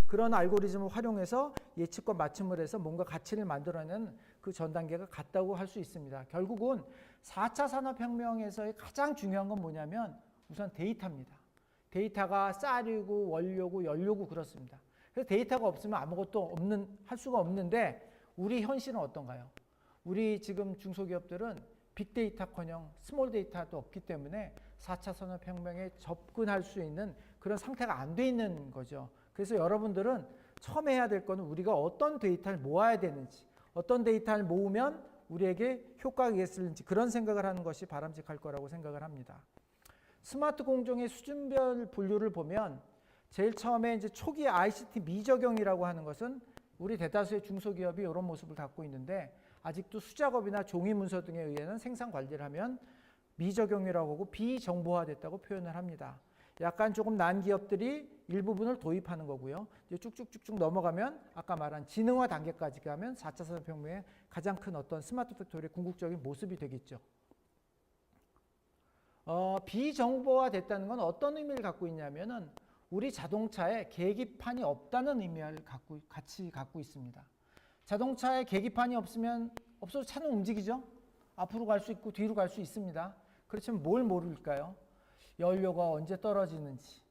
S6: 그런 알고리즘을 활용해서 예측과 맞춤을 해서 뭔가 가치를 만들어내는 그 전 단계가 같다고 할 수 있습니다. 결국은 4차 산업혁명에서의 가장 중요한 건 뭐냐면 우선 데이터입니다. 데이터가 쌀이고 원료고 연료고 그렇습니다. 그래서 데이터가 없으면 아무것도 할 수가 없는데 우리 현실은 어떤가요? 우리 지금 중소기업들은 빅데이터커녕 스몰 데이터도 없기 때문에 4차 산업혁명에 접근할 수 있는 그런 상태가 안 돼 있는 거죠. 그래서 여러분들은 처음 해야 될 거는 우리가 어떤 데이터를 모아야 되는지, 어떤 데이터를 모으면 우리에게 효과가 있을지 그런 생각을 하는 것이 바람직할 거라고 생각을 합니다. 스마트 공정의 수준별 분류를 보면 제일 처음에 이제 초기 ICT 미적용이라고 하는 것은 우리 대다수의 중소기업이 이런 모습을 갖고 있는데 아직도 수작업이나 종이 문서 등에 의해서 생산 관리를 하면 미적용이라고 하고 비정보화됐다고 표현을 합니다. 약간 조금 난 기업들이 일부분을 도입하는 거고요. 이제 쭉쭉쭉쭉 넘어가면 아까 말한 지능화 단계까지 가면 4차 산업혁명의 가장 큰 어떤 스마트 팩토리의 궁극적인 모습이 되겠죠. 비정보화 됐다는 건 어떤 의미를 갖고 있냐면은 우리 자동차에 계기판이 없다는 의미를 같이 갖고 있습니다. 자동차에 계기판이 없어도 차는 움직이죠. 앞으로 갈 수 있고 뒤로 갈 수 있습니다. 그렇지만 뭘 모를까요? 연료가 언제 떨어지는지.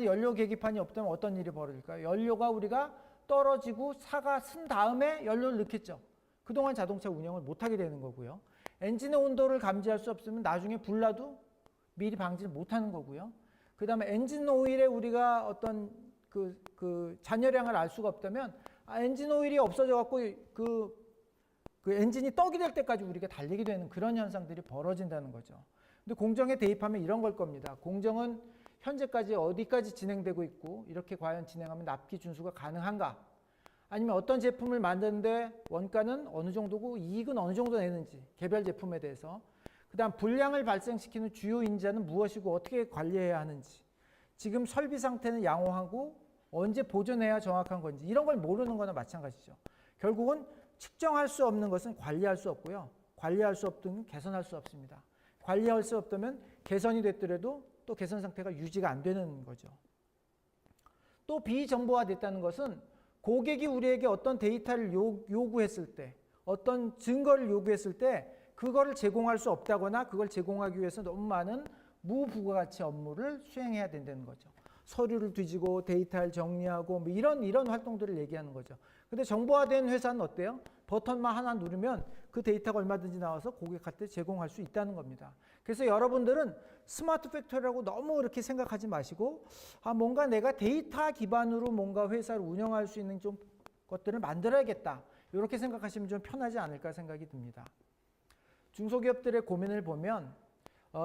S6: 연료 계기판이 없다면 어떤 일이 벌어질까요? 연료가 우리가 떨어지고 차가 쓴 다음에 연료를 넣겠죠. 그동안 자동차 운영을 못하게 되는 거고요. 엔진의 온도를 감지할 수 없으면 나중에 불나도 미리 방지를 못하는 거고요. 그 다음에 엔진 오일에 우리가 어떤 그 잔여량을 알 수가 없다면 엔진 오일이 없어져 갖고 그 엔진이 떡이 될 때까지 우리가 달리게 되는 그런 현상들이 벌어진다는 거죠. 근데 공정에 대입하면 이런 걸 겁니다. 공정은 현재까지 어디까지 진행되고 있고 이렇게 과연 진행하면 납기 준수가 가능한가? 아니면 어떤 제품을 만드는데 원가는 어느 정도고 이익은 어느 정도 내는지 개별 제품에 대해서 그 다음 불량을 발생시키는 주요 인자는 무엇이고 어떻게 관리해야 하는지 지금 설비 상태는 양호하고 언제 보존해야 정확한 건지 이런 걸 모르는 거나 마찬가지죠. 결국은 측정할 수 없는 것은 관리할 수 없고요. 관리할 수 없든 개선할 수 없습니다. 관리할 수 없다면 개선이 됐더라도 또 개선 상태가 유지가 안 되는 거죠. 또 비정보화 됐다는 것은 고객이 우리에게 어떤 데이터를 요구했을 때 어떤 증거를 요구했을 때 그거를 제공할 수 없다거나 그걸 제공하기 위해서 너무 많은 무부가가치 업무를 수행해야 된다는 거죠. 서류를 뒤지고 데이터를 정리하고 뭐 이런 활동들을 얘기하는 거죠. 근데 정보화된 회사는 어때요? 버튼만 하나 누르면 그 데이터가 얼마든지 나와서 고객한테 제공할 수 있다는 겁니다. 그래서 여러분들은 스마트 팩토리라고 너무 이렇게 생각하지 마시고 뭔가 내가 데이터 기반으로 뭔가 회사를 운영할 수 있는 좀 것들을 만들어야겠다. 이렇게 생각하시면 좀 편하지 않을까 생각이 듭니다. 중소기업들의 고민을 보면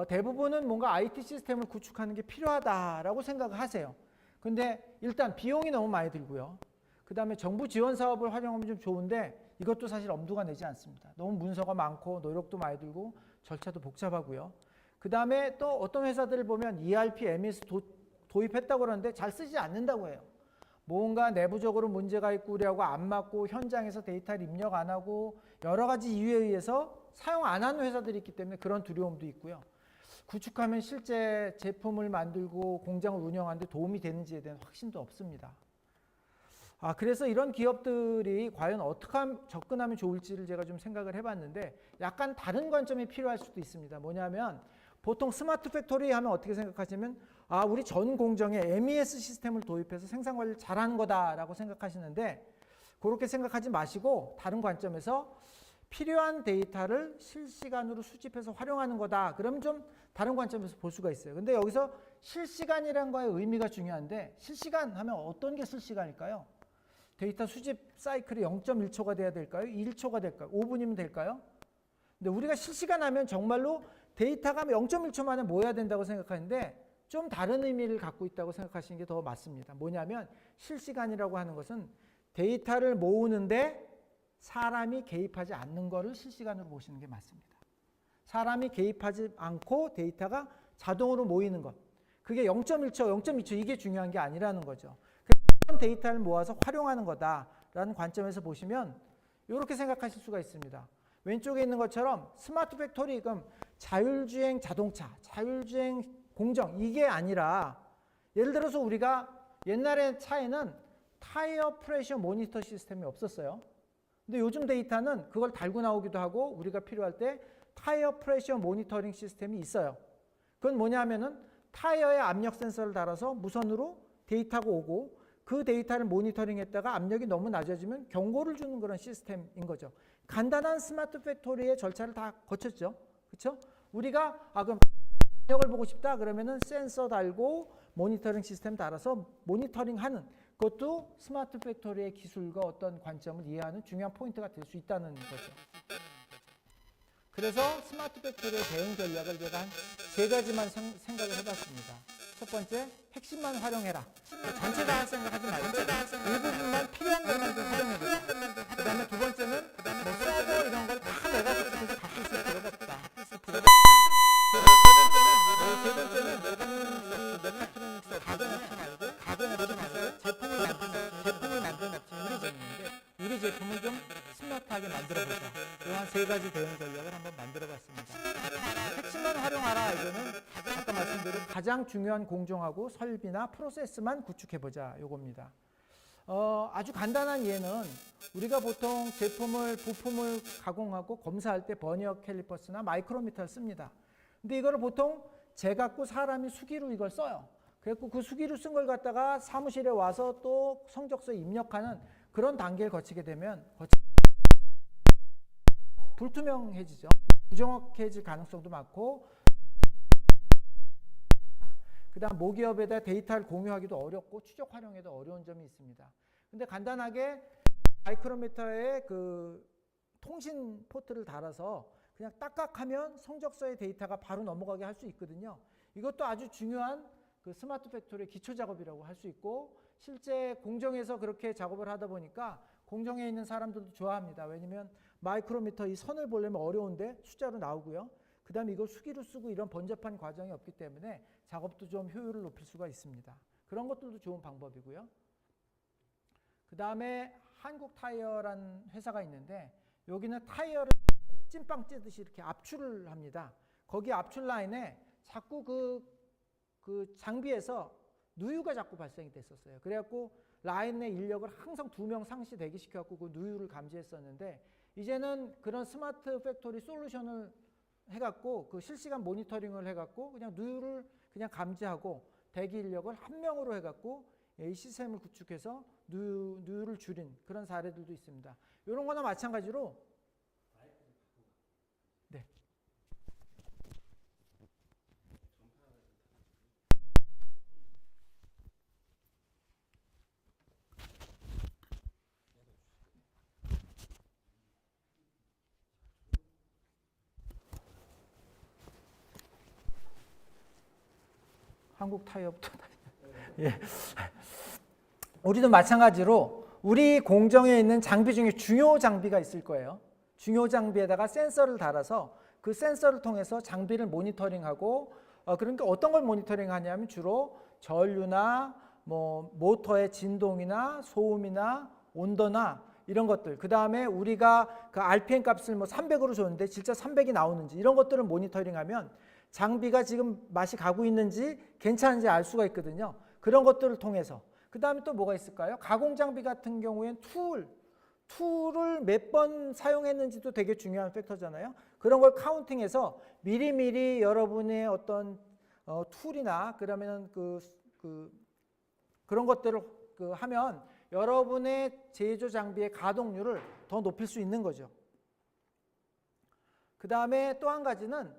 S6: 대부분은 뭔가 IT 시스템을 구축하는 게 필요하다라고 생각을 하세요. 근데 일단 비용이 너무 많이 들고요. 그 다음에 정부 지원 사업을 활용하면 좀 좋은데 이것도 사실 엄두가 내지 않습니다. 너무 문서가 많고 노력도 많이 들고 절차도 복잡하고요. 그 다음에 또 어떤 회사들을 보면 ERP, MES 도입했다고 그러는데 잘 쓰지 않는다고 해요. 뭔가 내부적으로 문제가 있고 우리하고 안 맞고 현장에서 데이터를 입력 안 하고 여러 가지 이유에 의해서 사용 안 하는 회사들이 있기 때문에 그런 두려움도 있고요. 구축하면 실제 제품을 만들고 공장을 운영하는 데 도움이 되는지에 대한 확신도 없습니다. 그래서 이런 기업들이 과연 어떻게 접근하면 좋을지를 제가 좀 생각을 해봤는데 약간 다른 관점이 필요할 수도 있습니다. 뭐냐면 보통 스마트 팩토리 하면 어떻게 생각하시면 우리 전 공정에 MES 시스템을 도입해서 생산 관리를 잘하는 거다라고 생각하시는데 그렇게 생각하지 마시고 다른 관점에서 필요한 데이터를 실시간으로 수집해서 활용하는 거다. 그러면 좀 다른 관점에서 볼 수가 있어요. 근데 여기서 실시간이라는 거의 의미가 중요한데 실시간 하면 어떤 게 실시간일까요? 데이터 수집 사이클이 0.1초가 돼야 될까요? 1초가 될까요? 5분이면 될까요? 근데 우리가 실시간 하면 정말로 데이터가 0.1초 만에 모여야 된다고 생각하는데 좀 다른 의미를 갖고 있다고 생각하시는 게 더 맞습니다. 뭐냐면 실시간이라고 하는 것은 데이터를 모으는데 사람이 개입하지 않는 것을 실시간으로 보시는 게 맞습니다. 사람이 개입하지 않고 데이터가 자동으로 모이는 것. 그게 0.1초, 0.2초 이게 중요한 게 아니라는 거죠. 그런 데이터를 모아서 활용하는 거다라는 관점에서 보시면 이렇게 생각하실 수가 있습니다. 왼쪽에 있는 것처럼 스마트 팩토리, 그럼 자율주행 자동차, 자율주행 공정 이게 아니라 예를 들어서 우리가 옛날에 차에는 타이어 프레셔 모니터 시스템이 없었어요. 근데 요즘 데이터는 그걸 달고 나오기도 하고 우리가 필요할 때 타이어 프레셔 모니터링 시스템이 있어요. 그건 뭐냐 하면은 타이어에 압력 센서를 달아서 무선으로 데이터가 오고 그 데이터를 모니터링 했다가 압력이 너무 낮아지면 경고를 주는 그런 시스템인 거죠. 간단한 스마트 팩토리의 절차를 다 거쳤죠. 그렇죠? 우리가 그럼 압력을 보고 싶다 그러면은 센서 달고 모니터링 시스템 달아서 모니터링하는 그것도 스마트 팩토리의 기술과 어떤 관점을 이해하는 중요한 포인트가 될 수 있다는 거죠. 그래서 스마트 팩토리의 대응 전략을 제가 한 3가지만 생각을 해봤습니다. 첫 번째, 핵심만 활용해라. 전체 다 생각하지 말고 일부분만 필요한 것만 좀 활용해보자. 그 다음에 두 번째는 서버 이런 걸 다 내가 그렇게 갖고 있을 필요가 없다. 세 번째는 메카트로닉스 가전 업체 말고 가전 업체 가서 제품을 만드는 업체 우리 제품인데 우리 제품을 좀 스마트하게 만들어보자. 이런 3가지 대응 전략을 한번 만들어봤습니다. 핵심만 활용하라. 이거는 아까 말씀드린 가장 중요한 공정하고 설비나 프로세스만 구축해보자. 요겁니다. 아주 간단한 예는 우리가 보통 부품을 가공하고 검사할 때 버니어 캘리퍼스나 마이크로미터를 씁니다. 근데 이거를 보통 제각구 사람이 수기로 이걸 써요. 그래서 그 수기로 쓴 걸 갖다가 사무실에 와서 또 성적서에 입력하는 그런 단계를 거치게 되면 불투명해지죠. 부정확해질 가능성도 많고 그 다음 모기업에다 데이터를 공유하기도 어렵고 추적 활용에도 어려운 점이 있습니다. 근데 간단하게 마이크로미터에 그 통신 포트를 달아서 그냥 딱딱하면 성적서의 데이터가 바로 넘어가게 할 수 있거든요. 이것도 아주 중요한 그 스마트 팩토리의 기초 작업이라고 할 수 있고 실제 공정에서 그렇게 작업을 하다 보니까 공정에 있는 사람들도 좋아합니다. 왜냐면 마이크로미터 이 선을 보려면 어려운데 숫자로 나오고요. 그 다음에 이걸 수기로 쓰고 이런 번잡한 과정이 없기 때문에 작업도 좀 효율을 높일 수가 있습니다. 그런 것들도 좋은 방법이고요. 그 다음에 한국 타이어라는 회사가 있는데 여기는 타이어를 찐빵 찌듯이 이렇게 압출을 합니다. 거기 압출 라인에 자꾸 그 장비에서 누유가 자꾸 발생이 됐었어요. 그래갖고 라인의 인력을 항상 2명 상시 대기시켜갖고 그 누유를 감지했었는데 이제는 그런 스마트 팩토리 솔루션을 해갖고 그 실시간 모니터링을 해갖고 그냥 누유를 그냥 감지하고 대기 인력을 1명으로 해갖고 이 시스템을 구축해서 누유를 줄인 그런 사례들도 있습니다. 이런 거나 마찬가지로 네. 한국 타이어부터 예. 우리도 마찬가지로 우리 공정에 있는 장비 중에 중요 장비가 있을 거예요. 중요 장비에다가 센서를 달아서 그 센서를 통해서 장비를 모니터링하고 그러니까 어떤 걸 모니터링하냐면 주로 전류나 뭐 모터의 진동이나 소음이나 온도나 이런 것들, 그 다음에 우리가 그 RPM 값을 뭐 300으로 줬는데 진짜 300이 나오는지 이런 것들을 모니터링하면 장비가 지금 맛이 가고 있는지 괜찮은지 알 수가 있거든요. 그런 것들을 통해서. 그 다음에 또 뭐가 있을까요? 가공 장비 같은 경우엔 툴을 몇 번 사용했는지도 되게 중요한 팩터잖아요. 그런 걸 카운팅해서 미리미리 여러분의 어떤 툴이나 그러면 그런 것들을 하면 여러분의 제조 장비의 가동률을 더 높일 수 있는 거죠. 그 다음에 또 한 가지는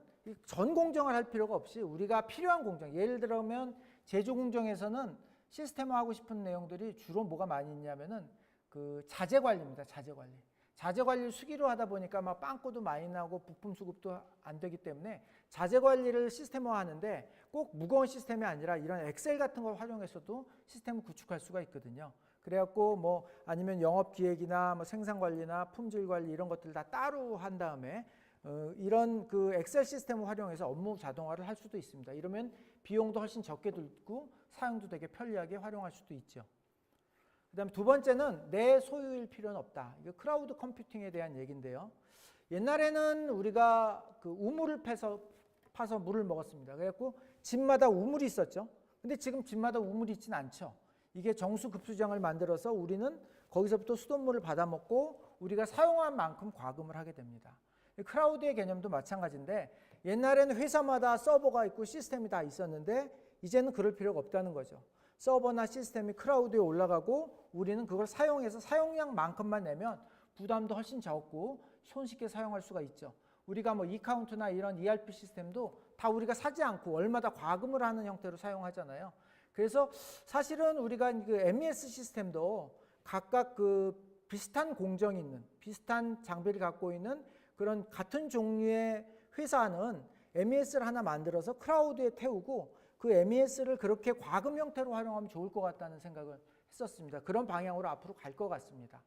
S6: 전 공정을 할 필요가 없이 우리가 필요한 공정, 예를 들면 제조 공정에서는 시스템화하고 싶은 내용들이 주로 뭐가 많이 있냐면은 그 자재 관리입니다. 자재 관리. 자재 관리를 수기로 하다 보니까 막 빵꾸도 많이 나고 부품 수급도 안 되기 때문에 자재 관리를 시스템화하는데 꼭 무거운 시스템이 아니라 이런 엑셀 같은 걸 활용해서도 시스템을 구축할 수가 있거든요. 그래갖고 뭐 아니면 영업 기획이나 뭐 생산 관리나 품질 관리 이런 것들 다 따로 한 다음에 이런 그 엑셀 시스템을 활용해서 업무 자동화를 할 수도 있습니다. 이러면 비용도 훨씬 적게 들고 사용도 되게 편리하게 활용할 수도 있죠. 그 다음에 두 번째는 내 소유일 필요는 없다. 이거 클라우드 컴퓨팅에 대한 얘기인데요. 옛날에는 우리가 그 우물을 파서 물을 먹었습니다. 그래갖고 집마다 우물이 있었죠. 근데 지금 집마다 우물이 있진 않죠. 이게 정수급수장을 만들어서 우리는 거기서부터 수돗물을 받아먹고 우리가 사용한 만큼 과금을 하게 됩니다. 클라우드의 개념도 마찬가지인데 옛날에는 회사마다 서버가 있고 시스템이 다 있었는데 이제는 그럴 필요가 없다는 거죠. 서버나 시스템이 클라우드에 올라가고 우리는 그걸 사용해서 사용량만큼만 내면 부담도 훨씬 적고 손쉽게 사용할 수가 있죠. 우리가 뭐 이카운트나 이런 ERP 시스템도 다 우리가 사지 않고 월마다 과금을 하는 형태로 사용하잖아요. 그래서 사실은 우리가 그 MES 시스템도 각각 그 비슷한 공정이 있는, 비슷한 장비를 갖고 있는 그런 같은 종류의 회사는 MES를 하나 만들어서 클라우드에 태우고 그 MES를 그렇게 과금 형태로 활용하면 좋을 것 같다는 생각을 했었습니다. 그런 방향으로 앞으로 갈 것 같습니다.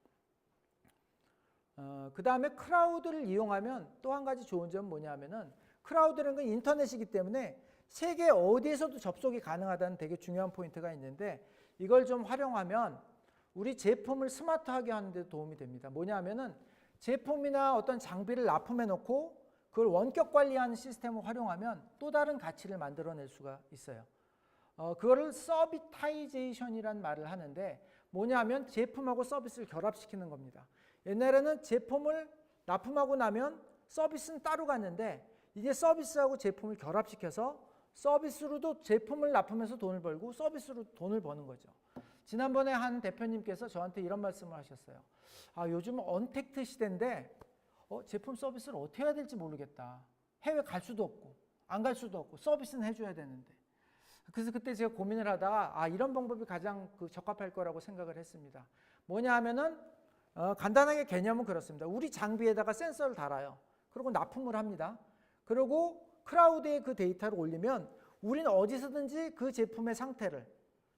S6: 그 다음에 클라우드를 이용하면 또 한 가지 좋은 점은 뭐냐면은 클라우드라는 건 인터넷이기 때문에 세계 어디에서도 접속이 가능하다는 되게 중요한 포인트가 있는데 이걸 좀 활용하면 우리 제품을 스마트하게 하는 데 도움이 됩니다. 뭐냐면은 제품이나 어떤 장비를 납품해 놓고 그걸 원격 관리하는 시스템을 활용하면 또 다른 가치를 만들어낼 수가 있어요. 그거를 서비타이제이션이라는 말을 하는데 뭐냐면 제품하고 서비스를 결합시키는 겁니다. 옛날에는 제품을 납품하고 나면 서비스는 따로 갔는데 이제 서비스하고 제품을 결합시켜서 서비스로도 제품을 납품해서 돈을 벌고 서비스로 돈을 버는 거죠. 지난번에 한 대표님께서 저한테 이런 말씀을 하셨어요. 요즘 언택트 시대인데 제품 서비스를 어떻게 해야 될지 모르겠다. 해외 갈 수도 없고 안 갈 수도 없고 서비스는 해줘야 되는데. 그래서 그때 제가 고민을 하다가 이런 방법이 가장 적합할 거라고 생각을 했습니다. 뭐냐 하면은 간단하게 개념은 그렇습니다. 우리 장비에다가 센서를 달아요. 그리고 납품을 합니다. 그리고 클라우드에 그 데이터를 올리면 우리는 어디서든지 그 제품의 상태를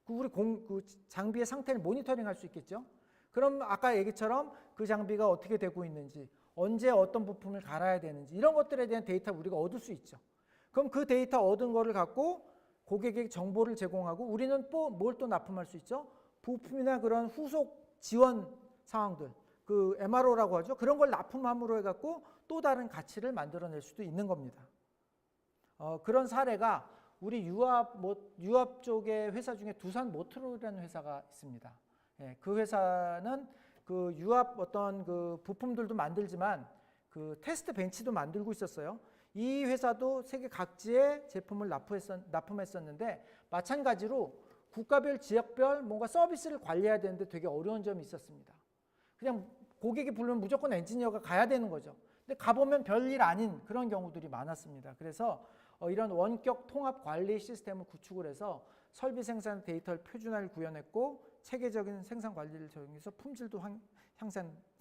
S6: 그 장비의 상태를 모니터링할 수 있겠죠. 그럼 아까 얘기처럼 그 장비가 어떻게 되고 있는지 언제 어떤 부품을 갈아야 되는지 이런 것들에 대한 데이터를 우리가 얻을 수 있죠. 그럼 그 데이터 얻은 거를 갖고 고객에게 정보를 제공하고 우리는 뭘 또 납품할 수 있죠. 부품이나 그런 후속 지원 상황들, 그 MRO라고 하죠. 그런 걸 납품함으로 해갖고 또 다른 가치를 만들어낼 수도 있는 겁니다. 그런 사례가 우리 유압 쪽의 회사 중에 두산 모터로라는 회사가 있습니다. 예, 그 회사는 그 유압 어떤 그 부품들도 만들지만 그 테스트 벤치도 만들고 있었어요. 이 회사도 세계 각지에 제품을 납품했었는데 마찬가지로 국가별, 지역별 뭔가 서비스를 관리해야 되는데 되게 어려운 점이 있었습니다. 그냥 고객이 부르면 무조건 엔지니어가 가야 되는 거죠. 근데 가보면 별일 아닌 그런 경우들이 많았습니다. 그래서 이런 원격 통합 관리 시스템을 구축을 해서 설비 생산 데이터를 표준화를 구현했고 체계적인 생산 관리를 적용해서 품질도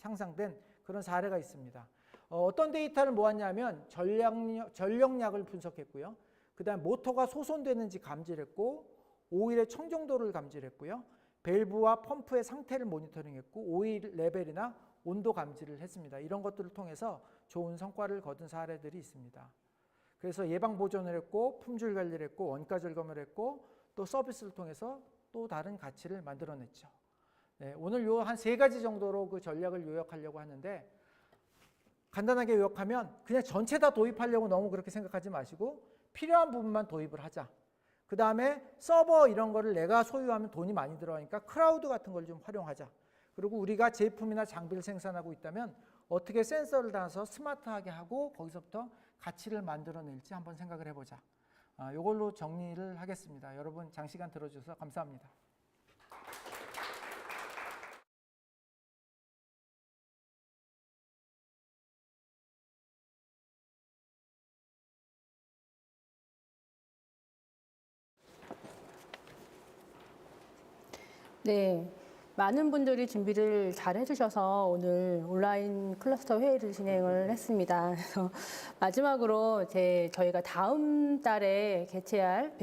S6: 향상된 그런 사례가 있습니다. 어떤 데이터를 모았냐면 전력량을 분석했고요. 그 다음 모터가 소손되는지 감지했고 오일의 청정도를 감지했고요. 밸브와 펌프의 상태를 모니터링했고 오일 레벨이나 온도 감지를 했습니다. 이런 것들을 통해서 좋은 성과를 거둔 사례들이 있습니다. 그래서 예방 보존을 했고 품질 관리를 했고 원가 절감을 했고 또 서비스를 통해서 또 다른 가치를 만들어냈죠. 네, 오늘 요 한 3가지 정도로 그 전략을 요약하려고 하는데 간단하게 요약하면 그냥 전체 다 도입하려고 너무 그렇게 생각하지 마시고 필요한 부분만 도입을 하자. 그 다음에 서버 이런 거를 내가 소유하면 돈이 많이 들어가니까 클라우드 같은 걸 좀 활용하자. 그리고 우리가 제품이나 장비를 생산하고 있다면 어떻게 센서를 달아서 스마트하게 하고 거기서부터 가치를 만들어낼지 한번 생각을 해보자. 이걸로 정리를 하겠습니다. 여러분 장시간 들어주셔서 감사합니다.
S1: 네, 많은 분들이 준비를 잘 해주셔서 오늘 온라인 클러스터 회의를 진행을 했습니다. 그래서 마지막으로 저희가 다음 달에 개최할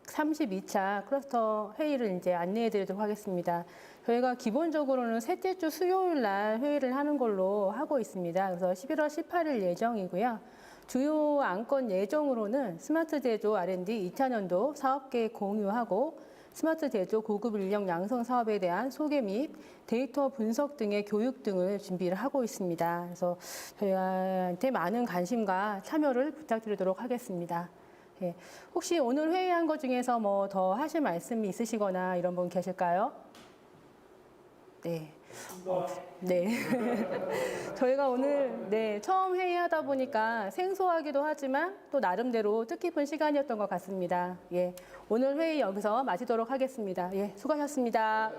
S1: 132차 클러스터 회의를 이제 안내해 드리도록 하겠습니다. 저희가 기본적으로는 셋째 주 수요일 날 회의를 하는 걸로 하고 있습니다. 그래서 11월 18일 예정이고요. 주요 안건 예정으로는 스마트 제조 R&D 2차년도 사업계획 공유하고 스마트 제조 고급 인력 양성 사업에 대한 소개 및 데이터 분석 등의 교육 등을 준비를 하고 있습니다. 그래서 저희한테 많은 관심과 참여를 부탁드리도록 하겠습니다. 예. 혹시 오늘 회의한 것 중에서 뭐 더 하실 말씀이 있으시거나 이런 분 계실까요? 네. 네. 저희가 오늘 처음 회의하다 보니까 생소하기도 하지만 또 나름대로 뜻깊은 시간이었던 것 같습니다. 예. 오늘 회의 여기서 마치도록 하겠습니다. 예. 수고하셨습니다.